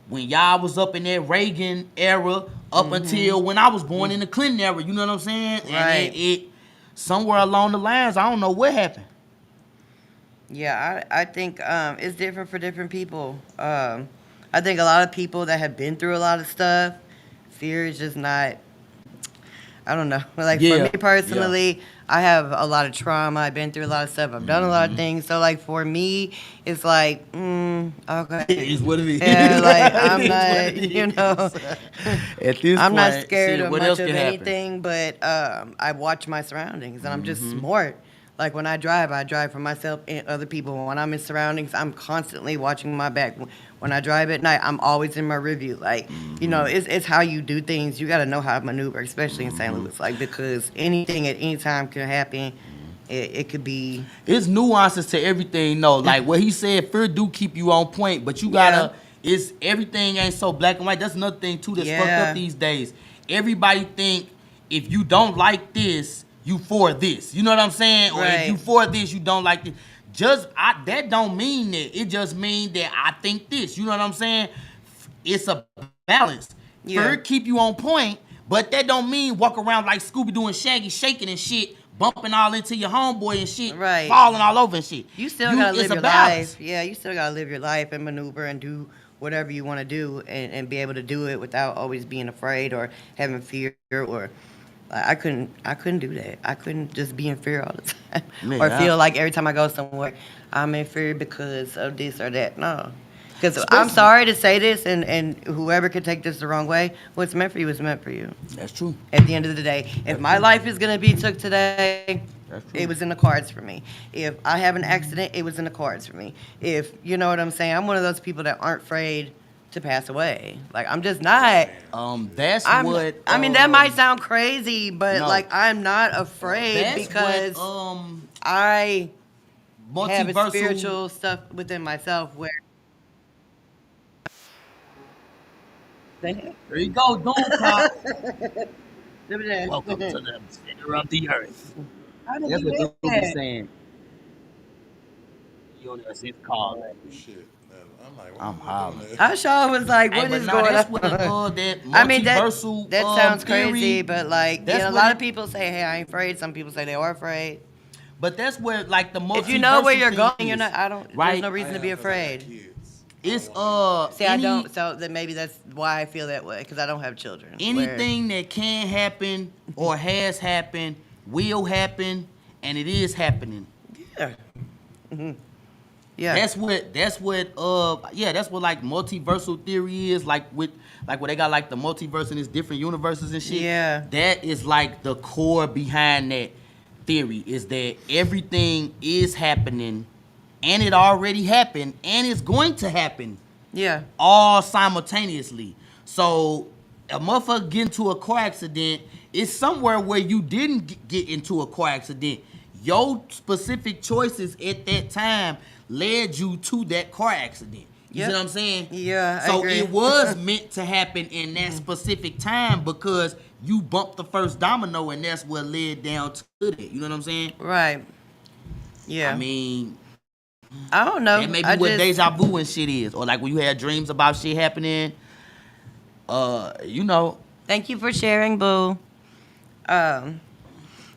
when y'all was up in that Reagan era up until when I was born in the Clinton era. You know what I'm saying? And Right. it somewhere along the lines, I don't know what happened. Yeah, I think it's different for different people. I think a lot of people that have been through a lot of stuff, fear is just not. I don't know. Like Yeah, for me personally, I have a lot of trauma. I've been through a lot of stuff. I've done a lot of things. So like for me, it's like, okay. It is what it is. Yeah, like I'm It is what not, it you is. know, At this I'm not point, scared shit, of what much else of can happen? anything, but I watch my surroundings and I'm just smart. Like when I drive for myself and other people. When I'm in surroundings, I'm constantly watching my back. When I drive at night, I'm always in my review. Like, you know, it's how you do things. You got to know how to maneuver, especially in St. Louis. Like, because anything at any time can happen. It could be. It's nuances to everything, though. Like what he said, fear do keep you on point, but you gotta. It's everything ain't so black and white. That's another thing too that's fucked Yeah. up these days. Everybody think if you don't like this, you for this. You know what I'm saying? Or if Right. you for this, you don't like this. That don't mean that. It just means that I think this. You know what I'm saying? It's a balance. Yeah. Fear keep you on point, but that don't mean walk around like Scooby-Doo and Shaggy shaking and shit, bumping all into your homeboy and shit, Right. falling all over and shit. You still gotta live it's a your balance. life. Yeah, you still gotta live your life and maneuver and do whatever you want to do and be able to do it without always being afraid or having fear or. I couldn't do that. I couldn't just be in fear all the time or Yeah. feel like every time I go somewhere I'm in fear because of this or that. No, because I'm sorry to say this, and whoever could take this the wrong way, what's meant for you is meant for you. That's true. At the end of the day, if my life is gonna be took today, That's true. it was in the cards for me. If I have an accident, it was in the cards for me. If you know what I'm saying, I'm one of those people that aren't afraid to pass away. Like I'm just not. That's I'm, what. I mean, that might sound crazy, but no. like I'm not afraid That's because what, I have a multiversal. spiritual stuff within myself where. There you go, Doom Pop. Welcome How to the center of the earth. did That's you what get Doom is that? saying. Universe is called. Shit. I'm like, I'm hollering. Sean was like, Hey, "What but is nah, going that's on?" what that I mean, multiversal that sounds theory, crazy, but like, that's you know, a what lot it- of people say, "Hey, I ain't afraid." Some people say they are afraid. But that's where like the multiversal If you know where you're thing going, is, you're not. I don't. right? There's no reason to be afraid. It's See, I don't. So then maybe that's why I feel that way because I don't have children. where- anything that can happen or has happened will happen, and it is happening. Yeah. hmm Yeah. That's what that's what like multiversal theory is, like where they got like the multiverse and its different universes and shit. Yeah. That is like the core behind that theory, is that everything is happening and it already happened and it's going to happen yeah. all simultaneously. So a motherfucker get into a car accident is somewhere where you didn't get into a car accident. Your specific choices at that time led you to that car accident. You Yep. see what I'm saying? Yeah, I So agree. it was meant to happen in that specific time because you bumped the first domino and that's what led down to that. You know what I'm saying? Right. Yeah. I mean, I don't know. that may be I what just, deja vu and shit is. Or like when you had dreams about shit happening. You know. Thank you for sharing, boo.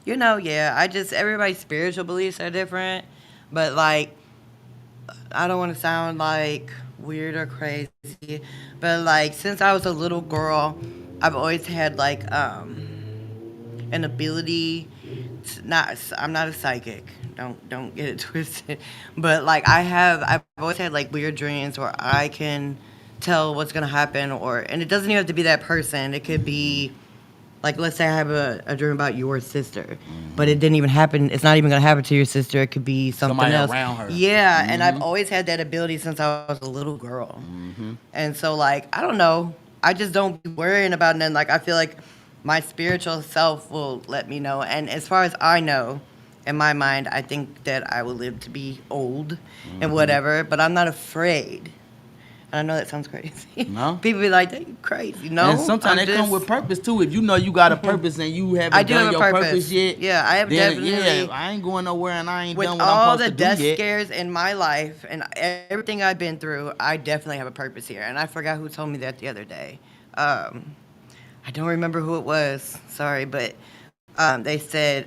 You know, yeah, everybody's spiritual beliefs are different, but like, I don't want to sound like weird or crazy, but like, since I was a little girl, I've always had like, an ability I'm not a psychic. Don't get it twisted. But like, I've always had like weird dreams where I can tell what's gonna happen, and it doesn't even have to be that person. It could be like, let's say I have a dream about your sister, but it didn't even happen. It's not even gonna happen to your sister. It could be something Somebody else. around her. Yeah, and I've always had that ability since I was a little girl. And so like, I don't know. I just don't be worrying about nothing. Like, I feel like my spiritual self will let me know. And as far as I know, in my mind, I think that I will live to be old and whatever, but I'm not afraid. And I know that sounds crazy. No. People be like, "You crazy." No. And sometimes I'm they come just- with purpose too. If you know you got a purpose and you haven't I do done have a your purpose. yet, Yeah, I have then, definitely- Yeah, I ain't going nowhere and I ain't with done what all I'm the supposed to death do yet. scares in my life and everything I've been through, I definitely have a purpose here. And I forgot who told me that the other day. I don't remember who it was. Sorry, but they said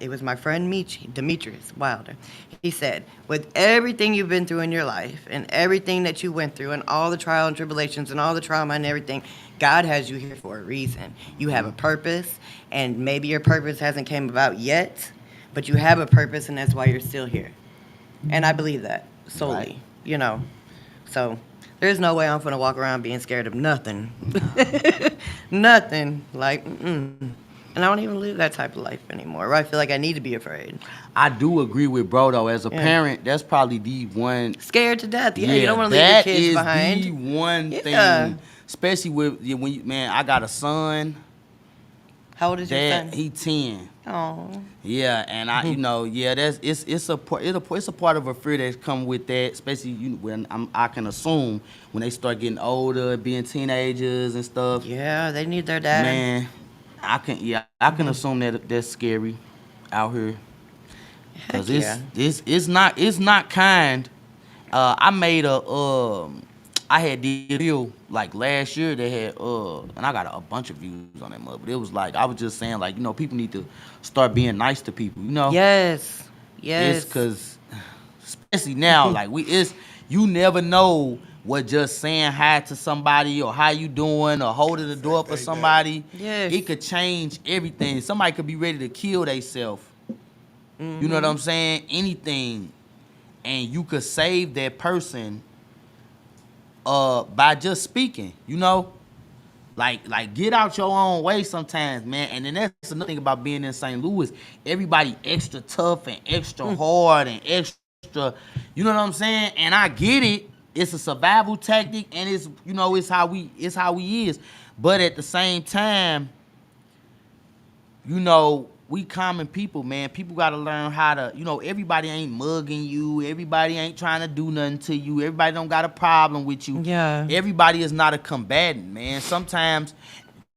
it was my friend Demetrius Wilder. He said, with everything you've been through in your life and everything that you went through and all the trial and tribulations and all the trauma and everything, God has you here for a reason. You have a purpose, and maybe your purpose hasn't came about yet, but you have a purpose, and that's why you're still here. And I believe that solely, Right. you know. So there's no way I'm going to walk around being scared of nothing. Nothing. Like, And I don't even live that type of life anymore, where I feel like I need to be afraid. I do agree with bro though. As a Yeah. parent, that's probably the one. Scared to death. Yeah, you don't want to leave your kids behind. That is the one Yeah. thing, especially with when you, man. I got a son. How old is your That son? he 10. Oh. Yeah, and I, you know, yeah, that's it's a part of a fear that's come with that, especially when I can assume when they start getting older, being teenagers and stuff. Yeah, they need their dad. Man, I can assume that that's scary out here. Heck Cause yeah. it's not kind. I had did a video like last year that had and I got a bunch of views on that mother, but it was like I was just saying like, you know, people need to start being nice to people, you know? Yes. It's cause especially now, like you never know what just saying hi to somebody or how you doing or holding the door for somebody. Yes. It could change everything. Somebody could be ready to kill themselves. You know what I'm saying? Anything. And you could save that person by just speaking, you know? Like get out your own way sometimes, man. And then that's another thing about being in St. Louis. Everybody extra tough and extra hard and extra, you know what I'm saying? And I get it. It's a survival tactic and it's, you know, it's how we is. But at the same time, you know, we common people, man. People got to learn how to, you know, everybody ain't mugging you. Everybody ain't trying to do nothing to you. Everybody don't got a problem with you. Yeah. Everybody is not a combatant, man. Sometimes,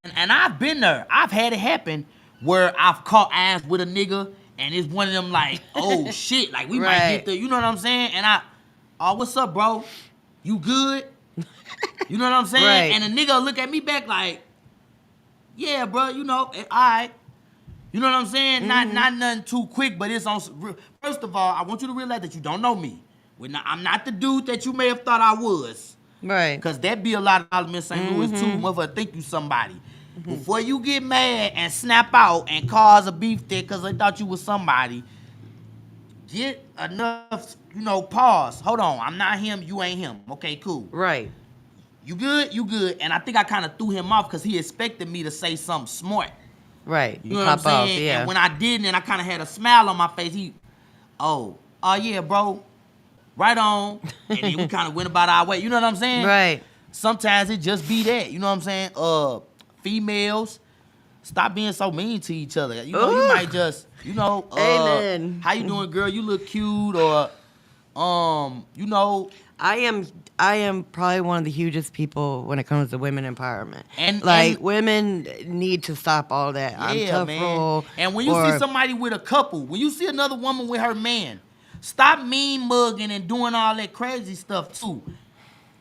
and I've been there. I've had it happen where I've caught eyes with a nigga and it's one of them like, oh shit, like we might Right. get the, you know what I'm saying? And oh, what's up, bro? You good? You know what I'm saying? Right. And a nigga look at me back like, yeah, bro, you know, all right. You know what I'm saying? Not nothing too quick, but it's on. First of all, I want you to realize that you don't know me. I'm not the dude that you may have thought I was. Right. Cause that be a lot of problems in St. Louis too. Motherfucker think you somebody. Before you get mad and snap out and cause a beef there cause they thought you was somebody, get enough, you know, pause. Hold on, I'm not him, you ain't him. Okay, cool. Right. You good? You good. And I think I kind of threw him off because he expected me to say something smart. Right. You know what I'm saying? Yeah. And when I didn't, and I kind of had a smile on my face, oh yeah, bro, right on. And then we kind of went about our way. You know what I'm saying? Right. Sometimes it just be that. You know what I'm saying? Females, stop being so mean to each other. You know, Ooh. you might just, you know, Amen. how you doing, girl? You look cute, or you know. I am probably one of the hugest people when it comes to women empowerment. And women need to stop all that. I'm tough role. And when you see somebody with a couple, when you see another woman with her man, stop mean mugging and doing all that crazy stuff too.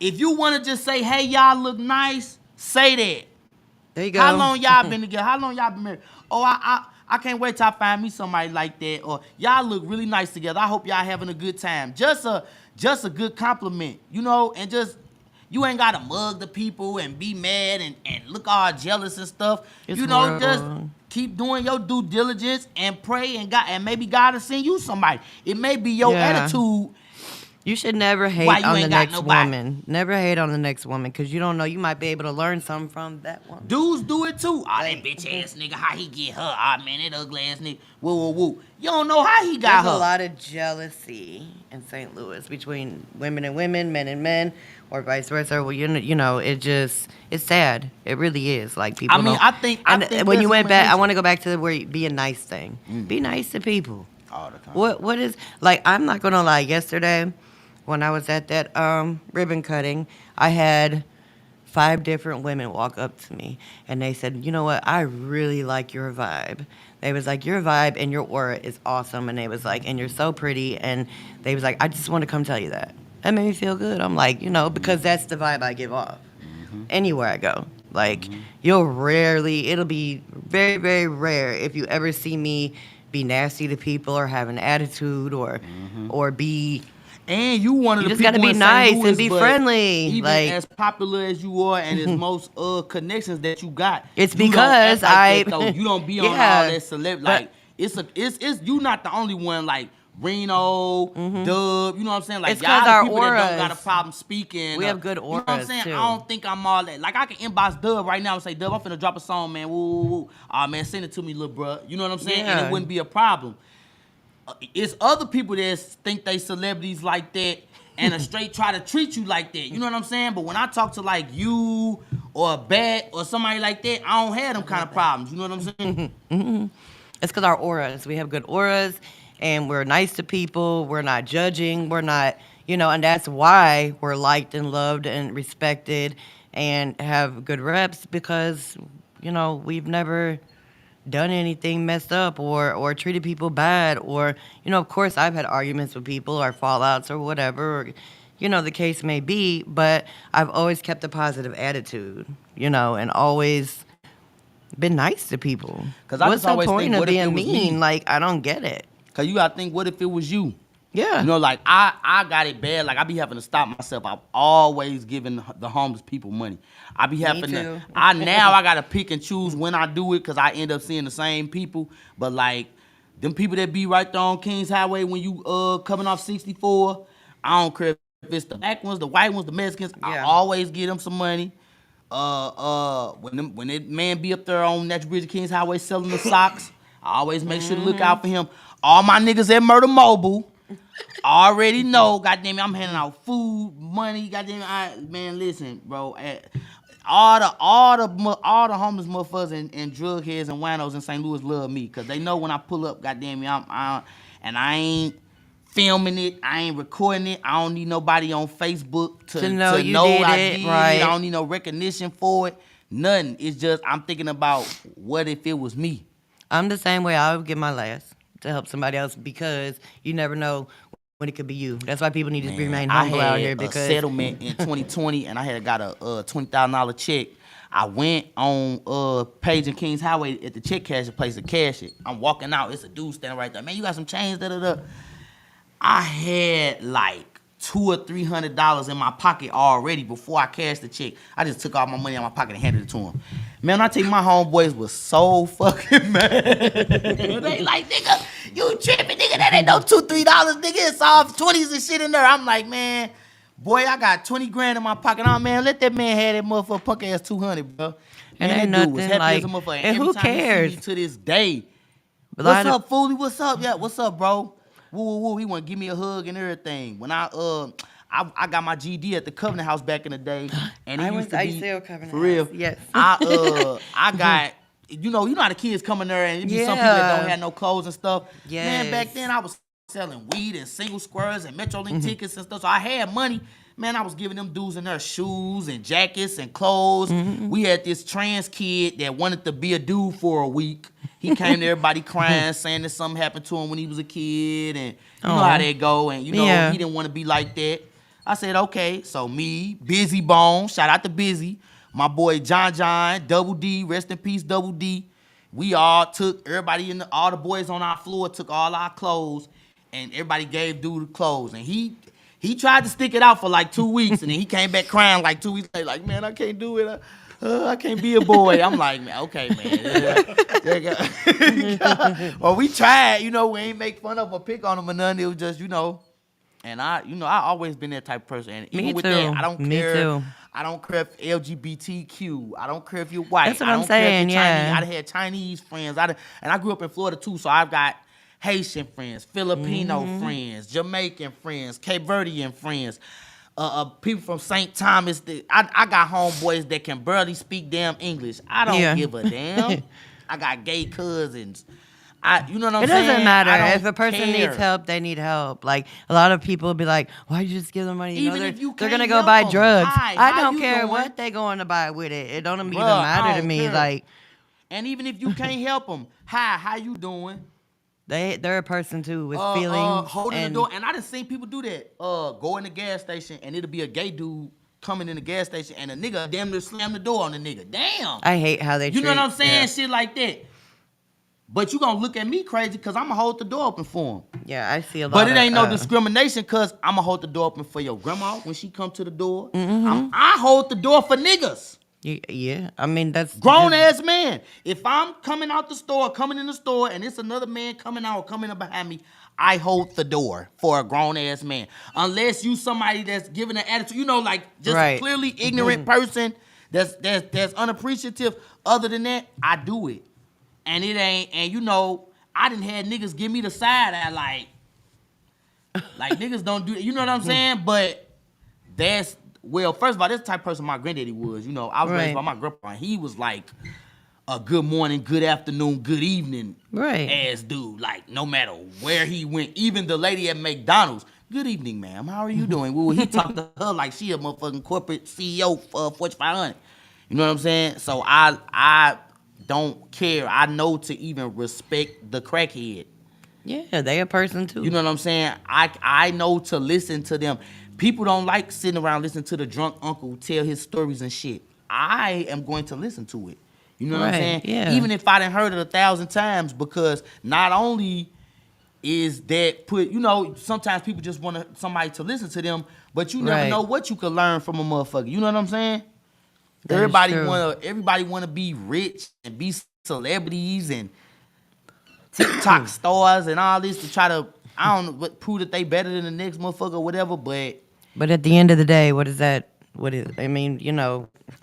If you want to just say, hey, y'all look nice, say that. There you go. How long y'all been together? How long y'all been married? Oh, I can't wait till I find me somebody like that. Or y'all look really nice together. I hope y'all having a good time. Just a good compliment, you know, and just, you ain't gotta mug the people and be mad and look all jealous and stuff. It's you know, horrible. just keep doing your due diligence and pray and maybe God will send you somebody. It may be your Yeah. attitude. You should never hate Why you on the ain't got next nobody? woman. Never hate on the next woman because you don't know. You might be able to learn something from that woman. Dudes do it too. Oh, that bitch ass nigga, how he get her? Ah, man, that ugly ass nigga. Woo, woo, woo. You don't know how he got There's her. a lot of jealousy in St. Louis between women and women, men and men, or vice versa. Well, you know, it's sad. It really is. Like people. I mean, don't- I think when that's you went human back, I nature. want to go back to where be a nice thing. Be nice to people. All the time. What is like? I'm not gonna lie. Yesterday, when I was at that ribbon cutting, I had 5 different women walk up to me and they said, "You know what? I really like your vibe." They was like, "Your vibe and your aura is awesome," and they was like, "And you're so pretty." And they was like, "I just want to come tell you that." That made me feel good. I'm like, you know, because that's the vibe I give off anywhere I go. Like, it'll be very, very rare if you ever see me be nasty to people or have an attitude or be. And you one of You the just gotta people be in nice St. Louis, and be but friendly, Even like- as popular as you are and as most connections that you got, It's you don't because act like I- that, though. You don't be on Yeah, all that celeb. but- Like it's you not the only one. Like Reno, Dub, you know what I'm saying? Like It's y'all 'cause the our people that don't got a auras. problem speaking. We have good You know what I'm auras, saying? too. I don't think I'm all that. Like I can inbox Dub right now and say, Dub, I'm finna drop a song, man. Woo, woo, woo. Ah, man, send it to me, little bruh. You know what I'm saying? And Yeah. it wouldn't be a problem. It's other people that think they celebrities like that and a straight try to treat you like that. You know what I'm saying? But when I talk to like you or a Bat or somebody like that, I don't have them kind of problems. You know what I'm saying? It's because our auras. We have good auras, and we're nice to people. We're not judging. We're not, and that's why we're liked and loved and respected and have good reps because, we've never done anything messed up or treated people bad or, of course I've had arguments with people or fallouts or whatever, or, the case may be, but I've always kept a positive attitude, and always been nice to people. 'Cause I What's just the always point think, of what if it being was mean? me? Like, I don't get it. Cause you gotta think, what if it was you? Yeah. You know, like I got it bad. Like I be having to stop myself. I'm always giving the homeless people money. I be having too. to. I gotta pick and choose when I do it because I end up seeing the same people. But like them people that be right there on Kings Highway when you coming off 64, I don't care if it's the black ones, the white ones, the Mexicans. I Yeah. always give them some money. When that man be up there on Natural Bridge of Kings Highway selling the socks, I always make sure to look out for him. All my niggas at Murder Mobile already know, goddamn it, I'm handing out food, money, goddamn it, man, listen, bro. All the homeless motherfuckers and drug heads and winos in St. Louis love me, cause they know when I pull up, goddamn it, I ain't filming it, I ain't recording it. I don't need nobody on Facebook to know you know did I it, did. right. I don't need no recognition for it. Nothing. It's just I'm thinking about what if it was me. I'm the same way. I would give my last to help somebody else because you never know when it could be you. That's why people need to remain humble out here I had a because settlement in 2020, and I had got a $20,000 check. I went on Page and Kings Highway at the check cashing place to cash it. I'm walking out. It's a dude standing right there. Man, you got some change? Da da da. I had like $200 or $300 in my pocket already before I cashed the check. I just took all my money out of my pocket and handed it to him. Man, I tell you, my homeboys was so fucking mad. They like, nigga, you tripping, nigga. That ain't no $2, $3, nigga. It's all 20s and shit in there. I'm like, man, boy, I got 20 grand in my pocket. Oh, man, let that man have that motherfucker punk ass 200, bro. And Man, ain't that dude was nothing happy as a like- motherfucker. and Every who time he see cares? me to this day. But What's I- up, Foolie? What's up? Yeah, what's up, bro? Woo, woo, woo. He want to give me a hug and everything. When I got my GD at the Covenant House back in the day, and it I used went- to I be used to go Covenant for real. House, yes. I got you know how the kids come in there and it be some people that Yeah. don't have no clothes and stuff. Man, Yes. back then I was selling weed and single squares and Metrolink Mm-hmm. tickets and stuff. So I had money. Man, I was giving them dudes in there shoes and jackets and clothes. Mm-hmm. We had this trans kid that wanted to be a dude for a week. He came to everybody crying, saying that something happened to him when he was a kid, and you know Aw. how they go, and Yeah. he didn't want to be like that. I said, okay. So me, Busy Bone, shout out to Busy, my boy John, Double D, rest in peace, Double D. We all took everybody all the boys on our floor took all our clothes, and everybody gave dude the clothes, and he tried to stick it out for like 2 weeks, and then he came back crying like 2 weeks later, like, man, I can't do it. I can't be a boy. I'm like, man, okay, man. Well, we tried, we ain't make fun of or pick on him or nothing. It was just, and I always been that type of person. And even Me with too. that, I don't Me care. too. I don't care if LGBTQ. I don't care if you're white. That's what I I'm don't care if saying, you're Chinese. yeah. I had Chinese friends. And I grew up in Florida too, so I've got Haitian friends, Filipino Mm-hmm. friends, Jamaican friends, Cape Verdean friends. People from St. Thomas. I got homeboys that can barely speak damn English. I don't Yeah. give a damn. I got gay cousins. You know what I'm It saying? doesn't matter. I don't If a person care. needs help, they need help. Like, a lot of people be like, why you just give them money? Even they're, if you they're can't going to go help buy them. drugs. Hi, I how don't you care doing? what they going to buy with it. It don't even Bruh, I matter to don't me. care. Like, And even if you can't help them, hi, how you doing? they're a person too with feelings. Holding and the door. And I done seen people do that. Go in the gas station and it'll be a gay dude coming in the gas station and a nigga damn near slam the door on the nigga. Damn. I hate how they You know treat- what I'm saying? yeah. Shit like that. But you gonna look at me crazy because I'm gonna hold the door open for him. Yeah, I see a lot. But it of, ain't no discrimination because I'm gonna hold the door open for your grandma when she come to the door. I hold the door for niggas. Yeah, I mean that's Grown ass man. If I'm coming out the store, coming in the store, and it's another man coming out or coming up behind me, I hold the door for a grown ass man. Unless you somebody that's giving an attitude, like just Right. a clearly ignorant person that's unappreciative. Other than that, I do it. And it ain't, and I done had niggas give me the side eye like niggas don't do, you know what I'm saying? But first of all, that's the type of person my granddaddy was. I was raised Right. by my grandpa, and he was like a good morning, good afternoon, good evening Right. ass dude. Like, no matter where he went, even the lady at McDonald's, good evening, ma'am, how are you doing? Well, he talked to her like she a motherfucking corporate CEO for Fortune 500. You know what I'm saying? So I don't care. I know to even respect the crackhead. Yeah, they a person too. You know what I'm saying? I know to listen to them. People don't like sitting around listening to the drunk uncle tell his stories and shit. I am going to listen to it. You know what I'm Right, saying? yeah. Even if I done heard it 1,000 times, because not only is that sometimes people just want somebody to listen to them, but you never Right. know what you could learn from a motherfucker. You know what I'm saying? That is Everybody true. wanna be rich and be celebrities and TikTok stars and all this to try to, I don't know, prove that they better than the next motherfucker or whatever, but But at the end of the day, what is that? I mean,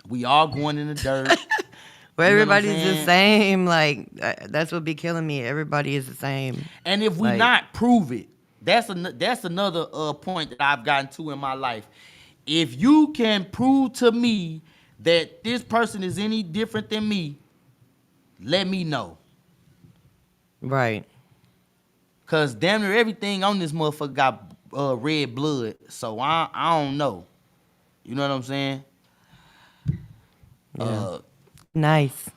we all going in the dirt. where You know what I'm everybody's the saying? same. Like that's what be killing me. Everybody is the same. And if we Like- not, prove it. That's another point that I've gotten to in my life. If you can prove to me that this person is any different than me, let me know. Right. Cause damn near everything on this motherfucker got red blood. So I don't know. You know what I'm saying? Yeah. Nice.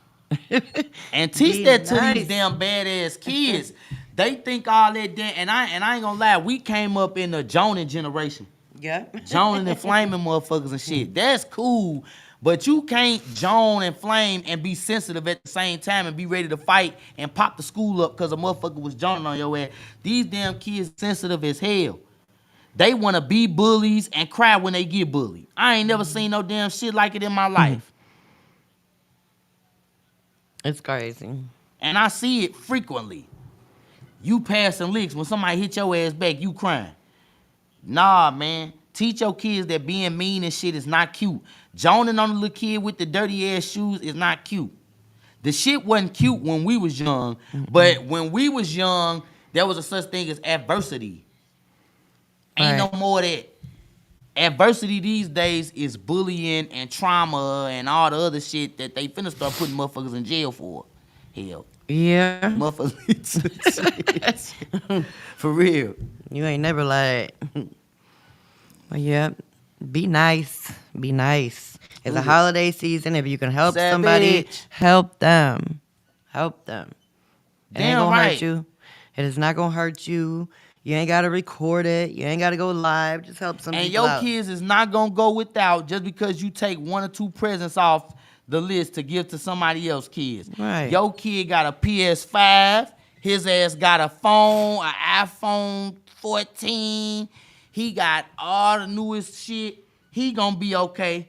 And teach Be that to nice. these damn badass kids. They think all that damn, and I ain't gonna lie, we came up in the Jonan generation. Yeah. Jonan and flaming motherfuckers and shit. That's cool. But you can't Joan and flame and be sensitive at the same time and be ready to fight and pop the school up because a motherfucker was joning on your ass. These damn kids sensitive as hell. They want to be bullies and cry when they get bullied. I ain't never seen no damn shit like it in my life. It's crazy. And I see it frequently. You passing licks, when somebody hit your ass back, you crying. Nah, man. Teach your kids that being mean and shit is not cute. Joning on the little kid with the dirty ass shoes is not cute. The shit wasn't cute when we was young, but when we was young, there was a such thing as adversity. Ain't Right. no more of that. Adversity these days is bullying and trauma and all the other shit that they finna start putting motherfuckers in jail for. Hell, Yeah. motherfuckers. For real. You ain't never lied. But yeah, be nice. Be nice. It's a Ooh. holiday season. If you can help somebody, Savage. help them. Help them. It ain't Damn gonna right. hurt you. It is not gonna hurt you. You ain't gotta record it. You ain't gotta go live. Just help some And people your out. kids is not gonna go without just because you take 1 or 2 presents off the list to give to somebody else's kids. Right. Your kid got a PS5. His ass got a phone, an iPhone 14. He got all the newest shit. He gonna be okay.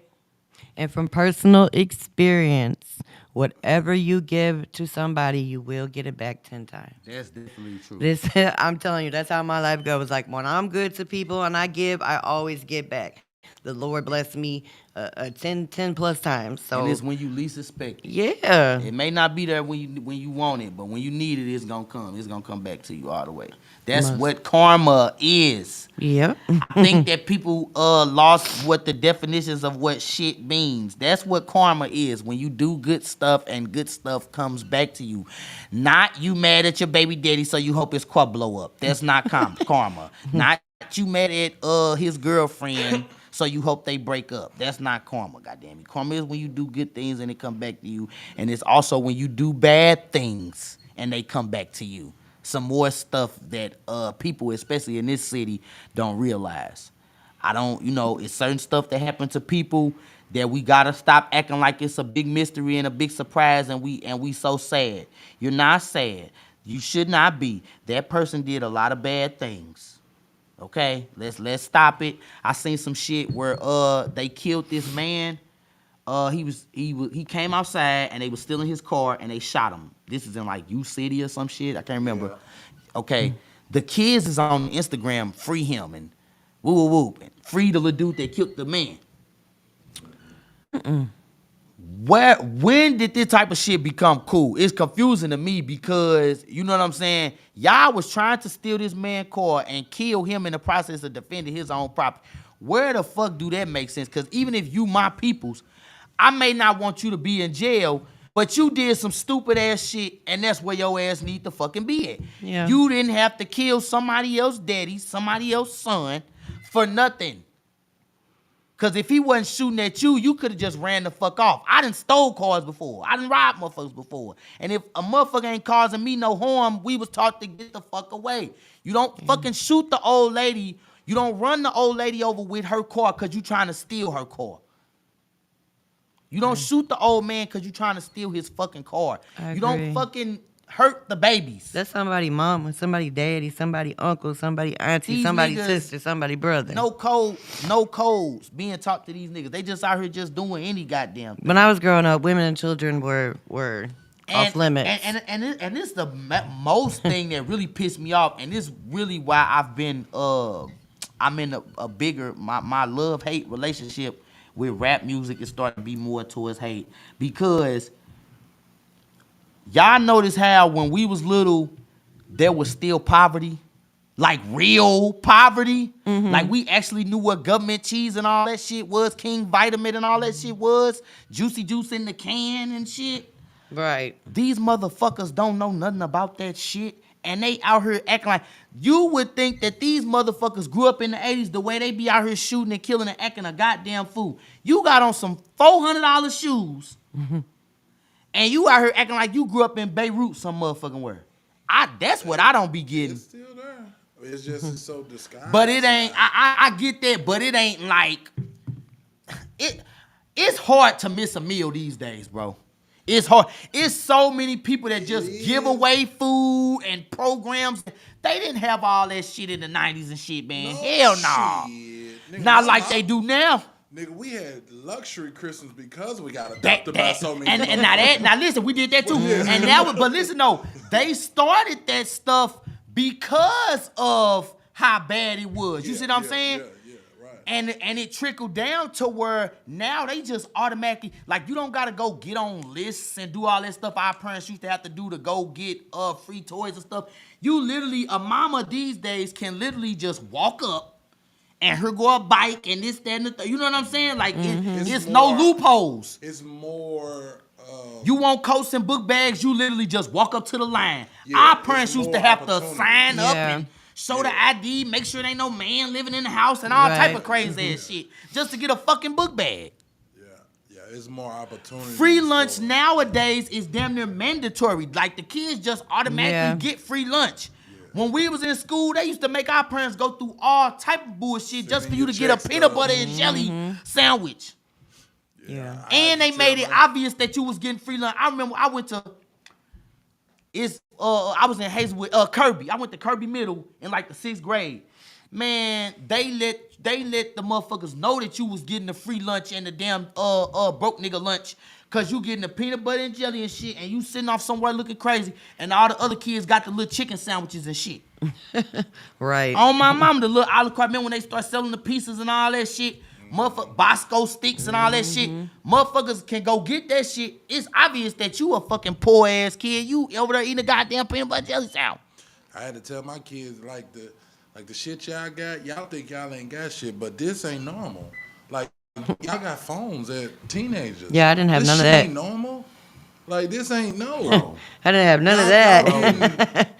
And from personal experience, whatever you give to somebody, you will get it back 10 times. That's definitely true. This I'm telling you, that's how my life goes. Like when I'm good to people and I give, I always get back. The Lord bless me 10 plus times. So And it's when you least expect it. yeah, It may not be there when you want it, but when you need it, it's gonna come. It's gonna come back to you all the way. That's Must. what karma is. yep. I think that people lost what the definitions of what shit means. That's what karma is. When you do good stuff and good stuff comes back to you. Not you mad at your baby daddy so you hope his car blow up. That's not karma. Not you mad at his girlfriend so you hope they break up. That's not karma, goddamn it. Karma is when you do good things and it come back to you. And it's also when you do bad things and they come back to you. Some more stuff that people, especially in this city, don't realize. It's certain stuff that happen to people that we gotta stop acting like it's a big mystery and a big surprise, and we so sad. You're not sad. You should not be. That person did a lot of bad things. Okay, let's stop it. I seen some shit where they killed this man. He came outside and they was still in his car and they shot him. This is in like U City or some shit. I can't remember. Yeah. Okay, the kids is on Instagram, free him and woo woo woo, and free the little dude that killed the man. When did this type of shit become cool? It's confusing to me because, you know what I'm saying? Y'all was trying to steal this man's car and kill him in the process of defending his own property. Where the fuck do that make sense? Because even if you my peoples, I may not want you to be in jail, but you did some stupid ass shit, and that's where your ass need to fucking be at. Yeah. You didn't have to kill somebody else's daddy, somebody else's son for nothing. Cause if he wasn't shooting at you, you could have just ran the fuck off. I done stole cars before. I done robbed motherfuckers before. And if a motherfucker ain't causing me no harm, we was taught to get the fuck away. You don't fucking shoot the old lady. You don't run the old lady over with her car cause you trying to steal her car. You don't shoot the old man cause you trying to steal his fucking car. I You don't agree. fucking hurt the babies. That's somebody mama, somebody daddy, somebody uncle, somebody auntie, These somebody niggas- sister, somebody brother. No codes being taught to these niggas. They just out here just doing any goddamn thing. When I was growing up, women and children were off limits. And this is the most thing that really pissed me off, and this really why I've been I'm in a bigger my love-hate relationship with rap music is starting to be more towards hate, because y'all notice how when we was little there was still poverty, like real poverty. Like we actually knew what government cheese and all that shit was, King Vitamin and all that shit was, Juicy Juice in the can and shit. Right. These motherfuckers don't know nothing about that shit, and they out here acting like, you would think that these motherfuckers grew up in the 80s the way they be out here shooting and killing and acting a goddamn fool. You got on some $400 shoes, and you out here acting like you grew up in Beirut some motherfucking where. That's what I don't be getting. It's still there. It's just it's so disguised. But it ain't, I get that, but it ain't like, it's hard to miss a meal these days, bro. It's hard. It's so many people that just give away food and programs. They didn't have all that shit in the 90s and shit, man. Hell no. Shit. Nigga, Not like they do now. Nigga, we had luxury Christmas because we got That, adopted by so many and people. now listen, we did that too. Yeah. And that was, but listen though, they started that stuff because of how bad it was. You see what I'm saying? Yeah, right. And it trickled down to where now they just automatically, like, you don't gotta go get on lists and do all that stuff our parents used to have to do to go get free toys and stuff. You literally, a mama these days can literally just walk up and her go a bike and this, that, and the you know what I'm saying? Like, it's no more- loopholes. It's more. You want coats and book bags, you literally just walk up to the line. Yeah, Our it's parents used to more have to opportunity. sign up Yeah. and show the ID, make sure there ain't no man living in the house and all type Right. of crazy ass shit just to get a fucking book bag. Yeah, it's more opportunity. Free lunch nowadays is damn near mandatory. Like, the kids just automatically Yeah. get free lunch. When we was in school, they used to make our parents go through all type of bullshit just for Sending you to your get a checks peanut up. butter and jelly sandwich. Yeah. And they made it obvious that you was getting free lunch. I remember I went to I was in Hazelwood, Kirby. I went to Kirby Middle in like the 6th grade. Man, they let the motherfuckers know that you was getting the free lunch and the damn broke nigga lunch. Cause you getting the peanut butter and jelly and shit, and you sitting off somewhere looking crazy, and all the other kids got the little chicken sandwiches and shit. Right. On my mom, the little olive cart, man, when they start selling the pieces and all that shit, motherfucker, Bosco sticks and all that shit, motherfuckers can go get that shit. It's obvious that you a fucking poor ass kid. You over there eating a goddamn peanut butter jelly sandwich. I had to tell my kids like the shit y'all got. Y'all think y'all ain't got shit, but this ain't normal. Like, y'all got phones at teenagers. Yeah, I didn't have this none of shit that. Ain't normal. Like, this ain't no. I didn't have none of Y'all that.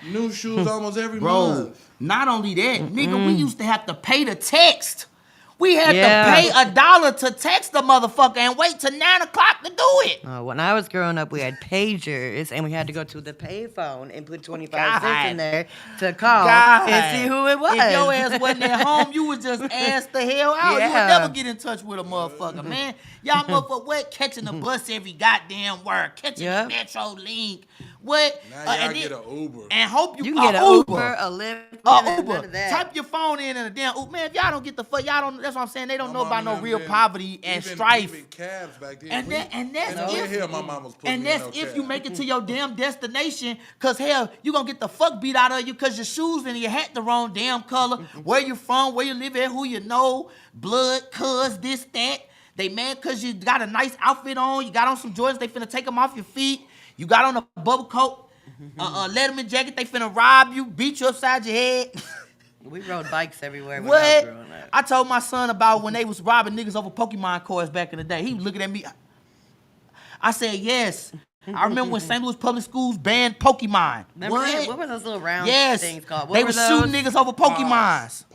getting new shoes almost every Bro, month. not only that, nigga, we used to have to pay to text. We had to pay $1 to text the motherfucker and wait till 9 o'clock to do it. When I was growing up, we had pagers, and we had to go to the payphone and put 25 cents in there to call and see who it was. If your ass wasn't at home, you would just ass the hell out. You would never get in touch with a motherfucker, man. Y'all motherfucker, what? Catching the bus every goddamn word. Catching the Metro Link. What? Now y'all get an Uber. And hope you can get an Uber, a Lyft, Uber. Type your phone in and a damn Uber. Man, if y'all don't get the fuck, y'all don't. That's what I'm saying. They don't know about no real poverty and strife. Even cabs back then. And that's my mom was putting if you make it to your damn destination, cause hell, you gonna get the fuck beat out of you cause your shoes and your hat the wrong damn color. Where you from, where you live at, who you know, blood, cuz, this, that. They mad cause you got a nice outfit on, you got on some Jordans, they finna take them off your feet. You got on a bubble coat, Letterman jacket, they finna rob you, beat you upside your head. We rode bikes everywhere when I was growing up. I told my son about when they was robbing niggas over Pokemon cards back in the day. He was looking at me. I said, yes. I remember when St. Louis Public Schools banned Pokemon. What were those little round things called? They were shooting niggas over Pokemons.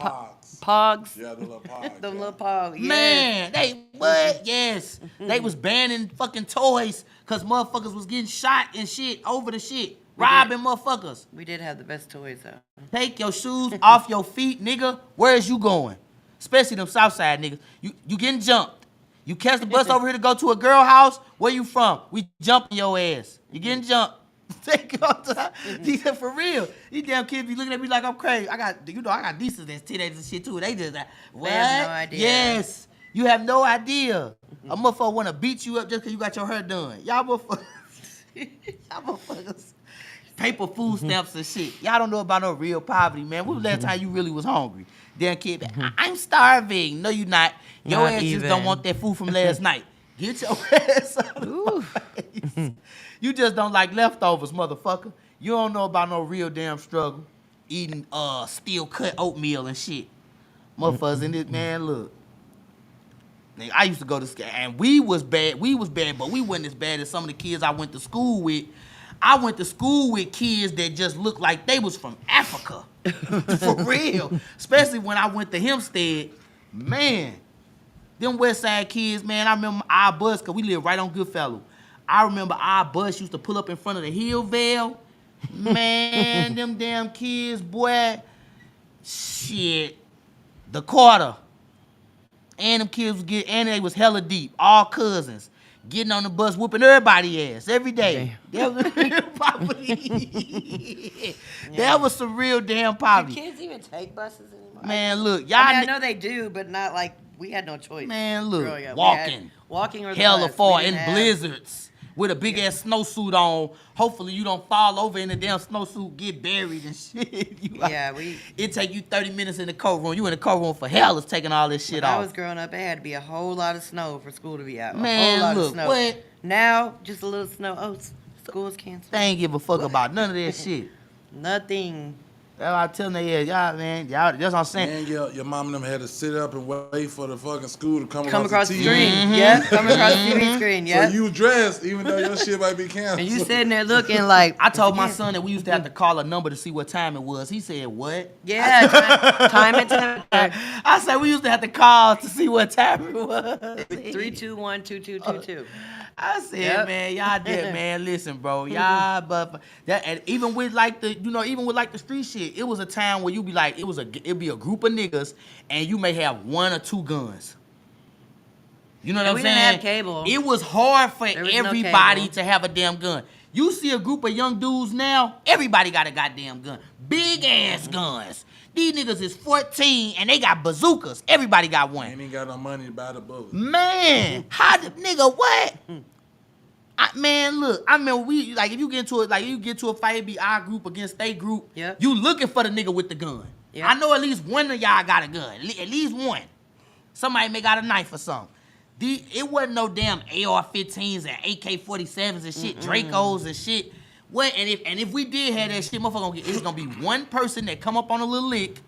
Pogs. Yeah, the little pogs. The little pogs. Man, Yes. They was banning fucking toys because motherfuckers was getting shot and shit over the shit. Robbing motherfuckers. We did have the best toys, though. Take your shoes off your feet, nigga. Where is you going? Especially them Southside niggas. You getting jumped. You catch the bus over here to go to a girl house. Where you from? We jumping your ass. You getting jumped. Take off he said, for real. These damn kids be looking at me like I'm crazy. I got nieces that's teenagers and shit too. They just like, what? They have no idea. Yes. You have no idea. A motherfucker want to beat you up just because you got your hair done. Y'all motherfuckers. Paper food stamps and shit. Y'all don't know about no real poverty, man. When was the last time you really was hungry? Damn kid, I'm starving. No, you not. Your Not ass even. just don't want that food from last night. Get your ass out of my face. You just don't like leftovers, motherfucker. You don't know about no real damn struggle. Eating steel cut oatmeal and shit. Motherfuckers in this, man, look. Nigga, I used to go to school, and we was bad, but we wasn't as bad as some of the kids I went to school with. I went to school with kids that just looked like they was from Africa. For real. Especially when I went to Hempstead. Man, them West Side kids, man, I remember our bus, because we live right on Goodfellow. I remember our bus used to pull up in front of the Hillvale. Man, them damn kids, boy. Shit. The Carter. And them kids and they was hella deep. All cousins. Getting on the bus, whooping everybody ass every day. That was real poverty. That was some real damn poverty. Do kids even take buses anymore? Man, look, y'all. I know they do, but not like we had no choice. Man, look, growing up. walking or the hella bus. far We in didn't have- blizzards with a big ass snowsuit on. Hopefully you don't fall over in the damn snowsuit, get buried and shit. It take you 30 minutes in the coat room. You in the coat room for hell is taking all this shit When off. I was growing up, it had to be a whole lot of snow for school to be out. Man, a whole lot look, of snow. what? Now, just a little snow. Oh, school's canceled. They ain't give a fuck about none of that shit. Nothing. That's what I'm telling they is. Y'all, man, y'all, that's what I'm saying. And your mom and them had to sit up and wait for the fucking school to come Across the TV. screen. Yeah, come across the TV screen. Yeah. So you dressed, even though your shit might be canceled. And you sitting there looking like. I told my son that we used to have to call a number to see what time it was. He said, what? Yeah, time and temperature. I said, we used to have to call to see what time it was. 321-2222. I said, man, y'all did, man. Listen, bro, y'all, but that, and even with like the, even with like the street shit, it was a time where you be like, it'd be a group of niggas, and you may have 1 or 2 guns. You know what I'm we saying? didn't have cable. It was hard for There was no everybody cable. to have a damn gun. You see a group of young dudes now, everybody got a goddamn gun. Big ass guns. These niggas is 14 and they got bazookas. Everybody got one. Ain't even got no money to buy the bullets. Man, how the nigga what? Man, look, I mean, if you get to a fight, it be our group against they group. Yep. You looking for the nigga with the gun. Yep. I know at least one of y'all got a gun. At least one. Somebody may got a knife or something. It wasn't no damn AR-15s and AK-47s and shit, Dracos and shit. What? And if we did have that shit, motherfucker, it's gonna be one person that come up on a little lick,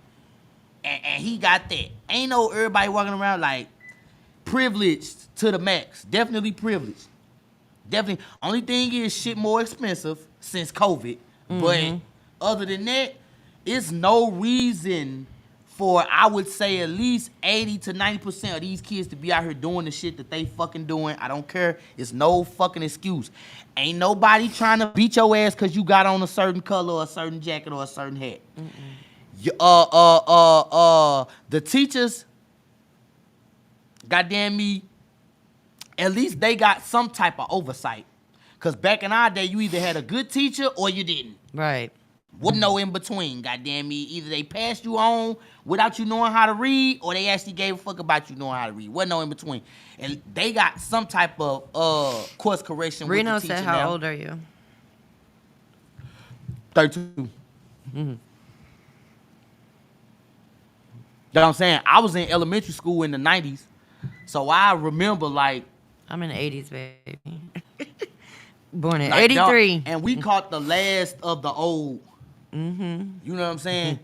and he got that. Ain't no everybody walking around like privileged to the max. Definitely privileged. Definitely. Only thing is shit more expensive since COVID. But other than that, it's no reason for, I would say, at least 80 to 90% of these kids to be out here doing the shit that they fucking doing. I don't care. It's no fucking excuse. Ain't nobody trying to beat your ass because you got on a certain color or a certain jacket or a certain hat. The teachers, goddamn me, at least they got some type of oversight. Because back in our day, you either had a good teacher or you didn't. Right. Wasn't no in between, goddamn me. Either they passed you on without you knowing how to read, or they actually gave a fuck about you knowing how to read. Wasn't no in between. And they got some type of course correction Reno with the teacher said, how now. old are you? 32. You know what I'm saying? I was in elementary school in the 90s, so I remember like I'm in the 80s, baby. Born in like, 83. and we caught the last of the old. You know what I'm saying?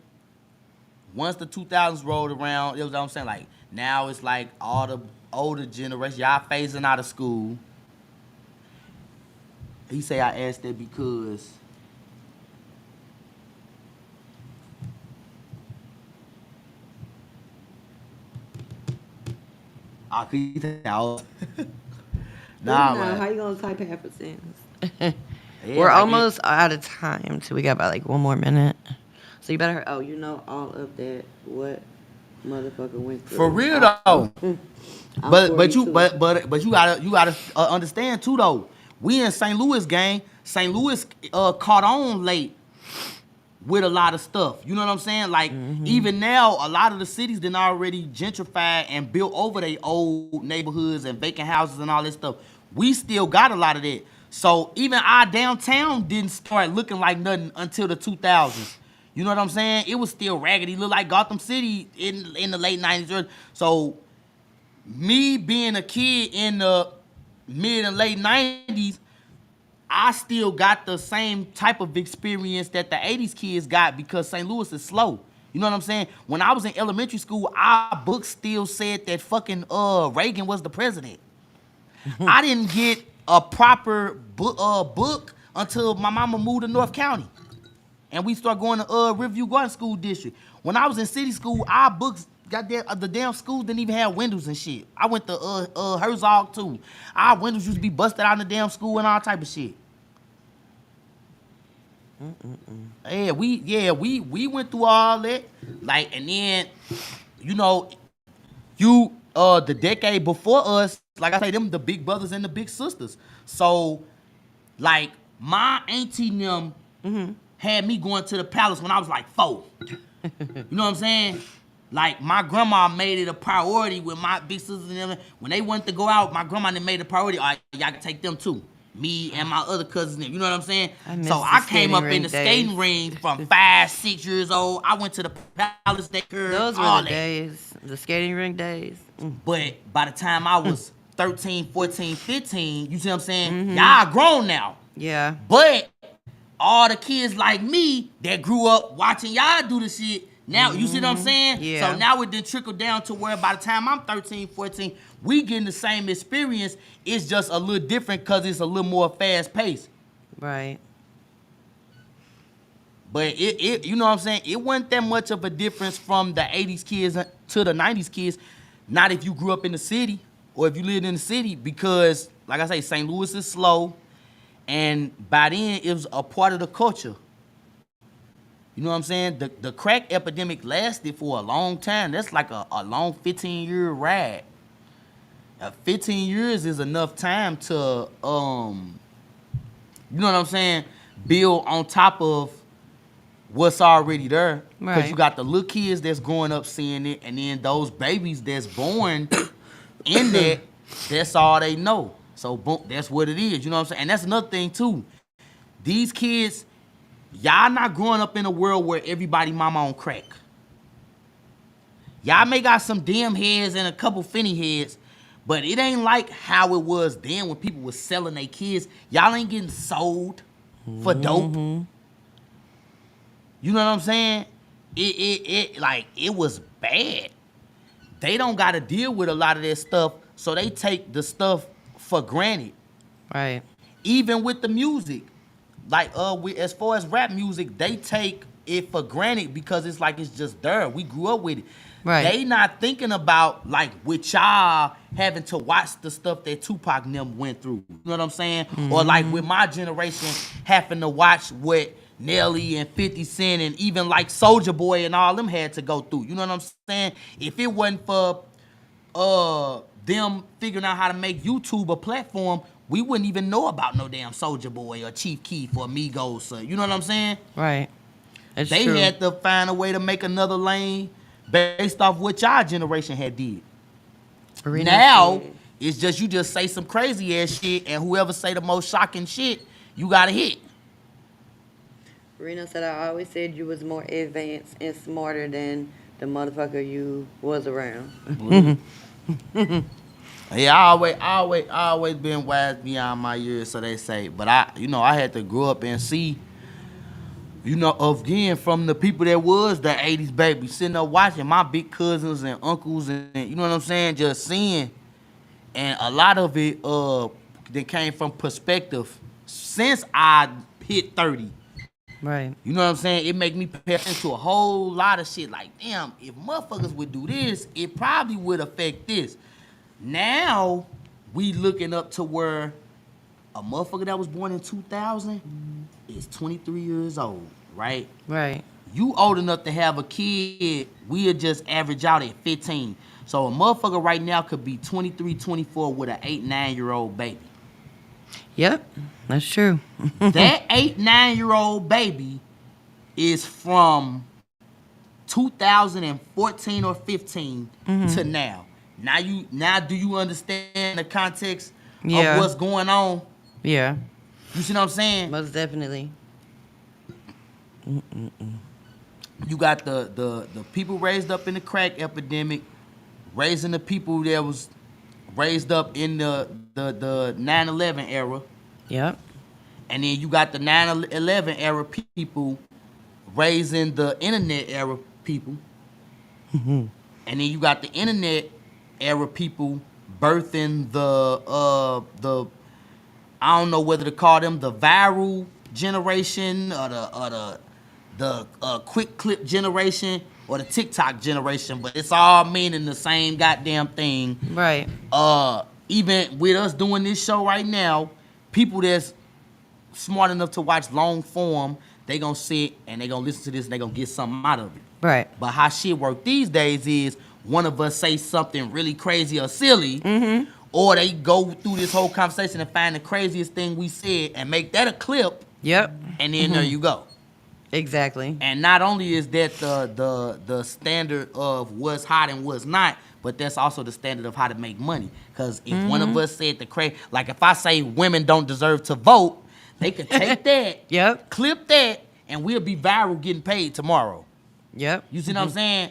Once the 2000s rolled around, you know what I'm saying? Like, now it's like all the older generation, y'all phasing out of school. He say I asked that because I could tell. Nah, man. How you gonna type half a sentence? Yeah, We're like almost out of time, so we got about like one more minute. So you better. Oh, you know all of that. What motherfucker went through? For real though. But you 42. but you gotta understand too though. We in St. Louis gang. St. Louis caught on late with a lot of stuff. You know what I'm saying? Like even now, a lot of the cities done already gentrified and built over their old neighborhoods and vacant houses and all this stuff. We still got a lot of that. So even our downtown didn't start looking like nothing until the 2000s. You know what I'm saying? It was still raggedy. Looked like Gotham City in the late 90s. So me being a kid in the mid and late 90s, I still got the same type of experience that the 80s kids got because St. Louis is slow. You know what I'm saying? When I was in elementary school, our books still said that fucking Reagan was the president. I didn't get a proper book until my mama moved to North County. And we started going to Riverview Garden School District. When I was in city school, our books, the damn schools didn't even have windows and shit. I went to Herzog too. Our windows used to be busted out in the damn school and all type of shit. Yeah, we went through all that. Like, and then, you know, the decade before us, like I say, them the big brothers and the big sisters. So, like, my auntie and them had me going to the palace when I was like 4. You know what I'm saying? Like, my grandma made it a priority with my big sisters and them. When they wanted to go out, my grandma then made it a priority. All right, y'all can take them too. Me and my other cousins, you know what I'm saying? So I came up in the skating ring from 5, 6 years old. I went to the palace that curve. Those were the days, the skating rink days. But by the time I was 13, 14, 15, you see what I'm saying? Y'all grown now. Yeah. But all the kids like me that grew up watching y'all do the shit, now, you see what I'm saying? Yeah. So now it done trickled down to where by the time I'm 13, 14, we getting the same experience. It's just a little different because it's a little more fast paced. Right. But it you know what I'm saying? It wasn't that much of a difference from the 80s kids to the 90s kids. Not if you grew up in the city or if you lived in the city because, like I say, St. Louis is slow. And by then, it was a part of the culture. You know what I'm saying? The crack epidemic lasted for a long time. That's like a long 15-year ride. 15 years is enough time to, you know what I'm saying, build on top of what's already there. Because Right. you got the little kids that's growing up seeing it, and then those babies that's born in that, that's all they know. So boom, that's what it is. You know what I'm saying? And that's another thing too. These kids, y'all not growing up in a world where everybody mama on crack. Y'all may got some damn heads and a couple finny heads, but it ain't like how it was then when people was selling their kids. Y'all ain't getting sold for dope. You know what I'm saying? It was bad. They don't got to deal with a lot of that stuff, so they take the stuff for granted. Right. Even with the music, like as far as rap music, they take it for granted because it's like it's just there. We grew up with it. Right. They not thinking about like with y'all having to watch the stuff that Tupac and them went through. You know what I'm saying? Or like with my generation having to watch what Nelly and 50 Cent and even like Soulja Boy and all them had to go through. You know what I'm saying? If it wasn't for them figuring out how to make YouTube a platform, we wouldn't even know about no damn Soulja Boy or Chief Keef or Migos. Or, you know what I'm saying? Right. It's They true. had to find a way to make another lane based off what y'all generation had did. Reno Now, said- it's just you just say some crazy ass shit, and whoever say the most shocking shit, you got to hit. Reno said, I always said you was more advanced and smarter than the motherfucker you was around. Yeah, I always been wise beyond my years, so they say. But I had to grow up and see, again, from the people that was the 80s baby, sitting there watching my big cousins and uncles and you know what I'm saying, just seeing. And a lot of it that came from perspective since I hit 30. Right. You know what I'm saying? It make me pay attention to a whole lot of shit. Like, damn, if motherfuckers would do this, it probably would affect this. Now, we looking up to where a motherfucker that was born in 2000 is 23 years old, right? Right. You old enough to have a kid, we'll just average out at 15. So a motherfucker right now could be 23, 24 with an 8, 9-year-old baby. Yep. That's true. That 8, 9-year-old baby is from 2014 or 15 to now. Now do you understand the context Yeah. of what's going on? Yeah. You see what I'm saying? Most definitely. You got the people raised up in the crack epidemic, raising the people that was raised up in the 9/11 era. Yep. And then you got the 9/11 era people raising the internet era people. And then you got the internet era people birthing the I don't know whether to call them the viral generation or the quick clip generation or the TikTok generation, but it's all meaning the same goddamn thing. Right. Even with us doing this show right now, people that's smart enough to watch long form, they gonna sit and they gonna listen to this and they gonna get something out of it. Right. But how shit work these days is one of us say something really crazy or silly, or they go through this whole conversation and find the craziest thing we said and make that a clip, Yep. and then there you go. Exactly. And not only is that the standard of what's hot and what's not, but that's also the standard of how to make money. Because if one of us said the crazy, like if I say women don't deserve to vote, they could take that, Yep. clip that, and we'll be viral getting paid tomorrow. Yep. You see what I'm saying?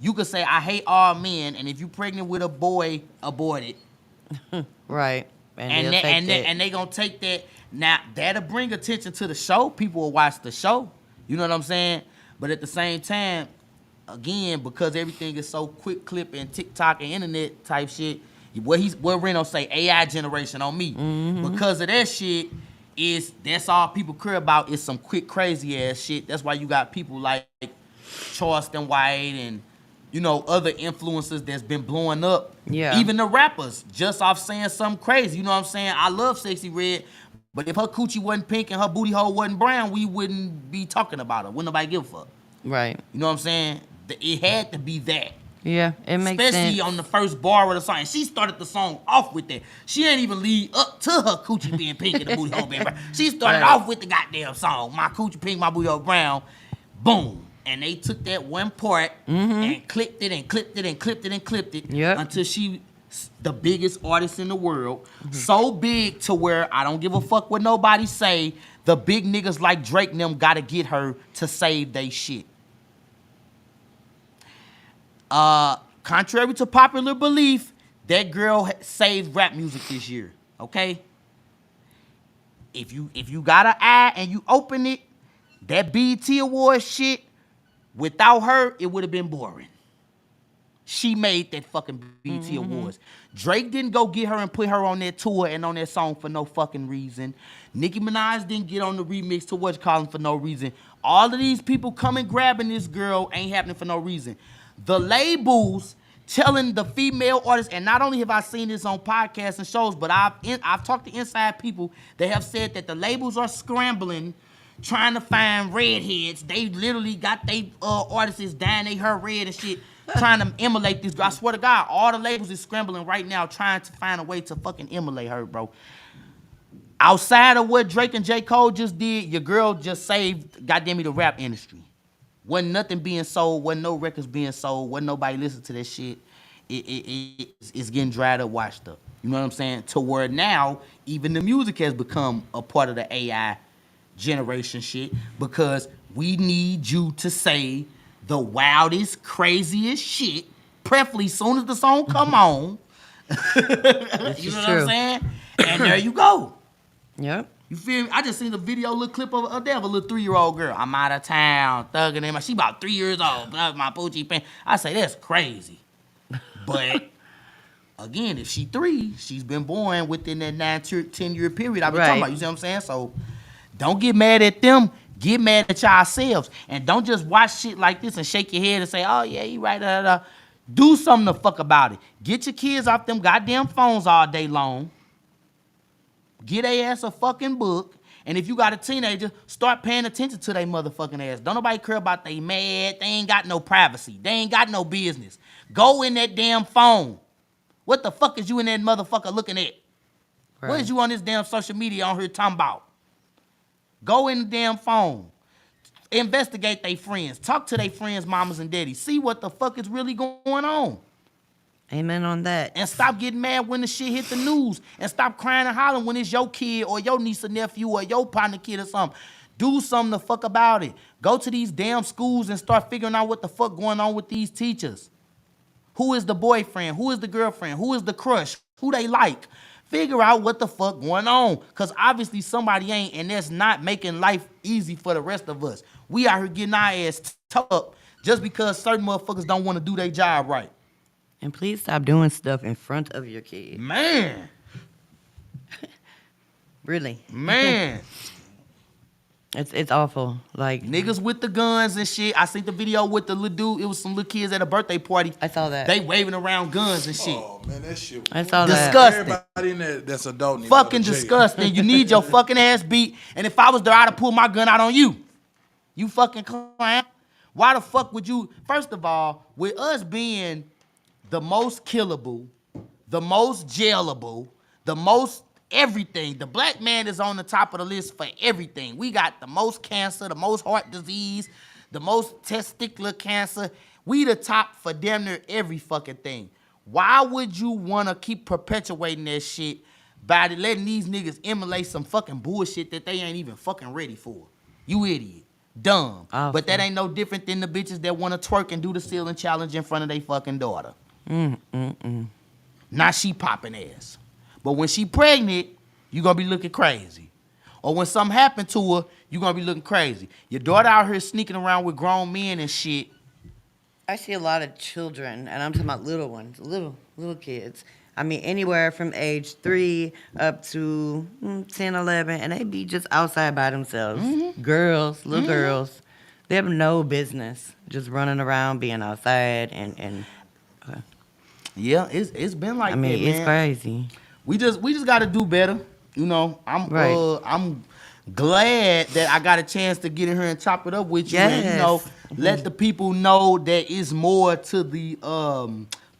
You could say, I hate all men, and if you're pregnant with a boy, abort it. Right. And, And they'll they, take and, they, that. and they gonna take that. Now, that'll bring attention to the show. People will watch the show. You know what I'm saying? But at the same time, again, because everything is so quick clip and TikTok and internet type shit, what Reno say, AI generation on me. Because of that shit, that's all people care about is some quick crazy ass shit. That's why you got people like Charleston White and other influencers that's been blowing up. Yeah. Even the rappers, just off saying something crazy. You know what I'm saying? I love Sexy Red, but if her coochie wasn't pink and her booty hole wasn't brown, we wouldn't be talking about her. Wouldn't nobody give a fuck. Right. You know what I'm saying? It had to be that. Yeah. It makes Especially sense. on the first bar of the song. And she started the song off with that. She ain't even lead up to her coochie being pink and the booty hole being brown. She started Right. off with the goddamn song. My coochie pink, my booty hole brown. Boom. And they took that one part and clipped it and clipped it and clipped it and clipped it Yep. until she the biggest artist in the world. So big to where I don't give a fuck what nobody say. The big niggas like Drake and them gotta get her to save they shit. Contrary to popular belief, that girl saved rap music this year. Okay? If you got an eye and you open it, that BET Award shit, without her, it would have been boring. she made that fucking BET Awards. Drake didn't go get her and put her on that tour and on that song for no fucking reason. Nicki Minaj didn't get on the remix to What You Callin' for no reason. All of these people coming grabbing this girl ain't happening for no reason. The labels telling the female artists, and not only have I seen this on podcasts and shows, but I've talked to inside people that have said that the labels are scrambling, trying to find redheads. They literally got they artists dyeing their hair red and shit, trying to emulate this girl. I swear to God, all the labels is scrambling right now, trying to find a way to fucking emulate her, bro. Outside of what Drake and J. Cole just did, your girl just saved, goddamn me, the rap industry. Wasn't nothing being sold, wasn't no records being sold, wasn't nobody listening to that shit. It's getting dried up, washed up. You know what I'm saying? To where now, even the music has become a part of the AI generation shit, because we need you to say the wildest, craziest shit, preferably soon as the song come on. You know what I'm saying? And there you go. Yep. You feel me? I just seen a video, little clip of a little 3-year-old girl. I'm out of town, thugging in my. She about 3 years old. My Poochie pants. I say that's crazy. But again, if she 3, she's been born within that 9-10 year period I've been talking about. You see what I'm saying? So don't get mad at them. Get mad at yourselves, and don't just watch shit like this and shake your head and say, "Oh yeah, you right." Do something the fuck about it. Get your kids off them goddamn phones all day long. Get their ass a fucking book. And if you got a teenager, start paying attention to their motherfucking ass. Don't nobody care about they mad. They ain't got no privacy. They ain't got no business. Go in that damn phone. What the fuck is you in that motherfucker looking at? Right. What is you on this damn social media on here talking about? Go in the damn phone. Investigate their friends. Talk to their friends' mamas and daddies. See what the fuck is really going on. Amen on that. And stop getting mad when the shit hit the news. And stop crying and hollering when it's your kid or your niece or nephew or your partner kid or something. Do something the fuck about it. Go to these damn schools and start figuring out what the fuck going on with these teachers. Who is the boyfriend? Who is the girlfriend? Who is the crush? Who they like? Figure out what the fuck going on. Because obviously somebody ain't, and that's not making life easy for the rest of us. We out here getting our ass tucked up just because certain motherfuckers don't want to do their job right. And please stop doing stuff in front of your kids. Man. Really. Man. It's awful. Like, Niggas with the guns and shit. I seen the video with the little dude. It was some little kids at a birthday party. I saw that. They waving around guns and shit. Oh man, that shit. I saw that. Disgusting. Everybody in there that's adult. need to Fucking go to jail. disgusting. You need your fucking ass beat. And if I was there, I'd have pulled my gun out on you. You fucking clown. Why the fuck would you? First of all, with us being the most killable, the most jailable, the most everything, the black man is on the top of the list for everything. We got the most cancer, the most heart disease, the most testicular cancer. We the top for damn near every fucking thing. Why would you want to keep perpetuating that shit by letting these niggas emulate some fucking bullshit that they ain't even fucking ready for? You idiot. Dumb. Awful. But that ain't no different than the bitches that want to twerk and do the ceiling challenge in front of their fucking daughter. Now she popping ass. But when she pregnant, you gonna be looking crazy. Or when something happened to her, you gonna be looking crazy. Your daughter out here sneaking around with grown men and shit. I see a lot of children, and I'm talking about little ones, little kids. I mean, anywhere from age 3 up to 10, 11, and they be just outside by themselves. Girls, little girls, they have no business just running around, being outside, and Yeah, it's been like I mean, that, it's man. crazy. We just gotta do better. You know, Right. I'm glad that I got a chance to get in here and chop it up with you. And, you know, Yes. let the people know that it's more to the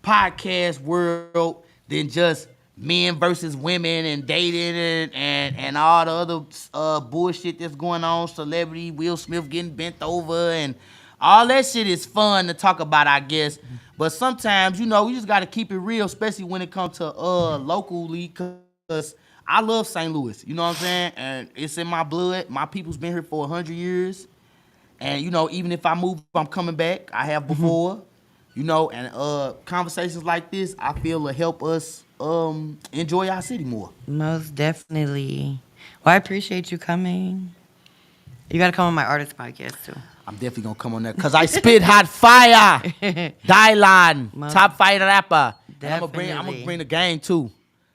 podcast world than just men versus women and dating and all the other bullshit that's going on. Celebrity Will Smith getting bent over and all that shit is fun to talk about, I guess. But sometimes, you know, we just got to keep it real, especially when it comes to locally, because I love St. Louis. You know what I'm saying? And it's in my blood. My people's been here for 100 years. And, you know, even if I move, I'm coming back. I have before. You know, and conversations like this, I feel will help us enjoy our city more. Most definitely. Well, I appreciate you coming. You got to come on my artist podcast too. I'm definitely gonna come on there because I spit hot fire. Dylan, top fighter rapper. And I'm gonna bring the gang too.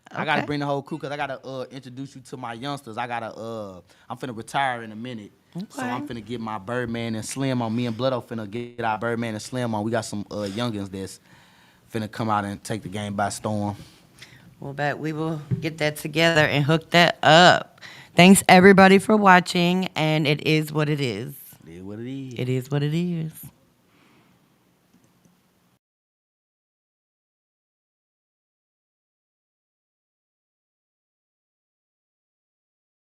I gotta Okay. bring the whole crew because I gotta introduce you to my youngsters. I'm finna retire in a minute. So I'm finna get my Birdman and Slim on. Me and Bloodo finna get our Birdman and Slim on. We got some youngins that's finna come out and take the game by storm. Well, bet we will get that together and hook that up. Thanks everybody for watching, and it is what it is. It is what it is. It is what it is.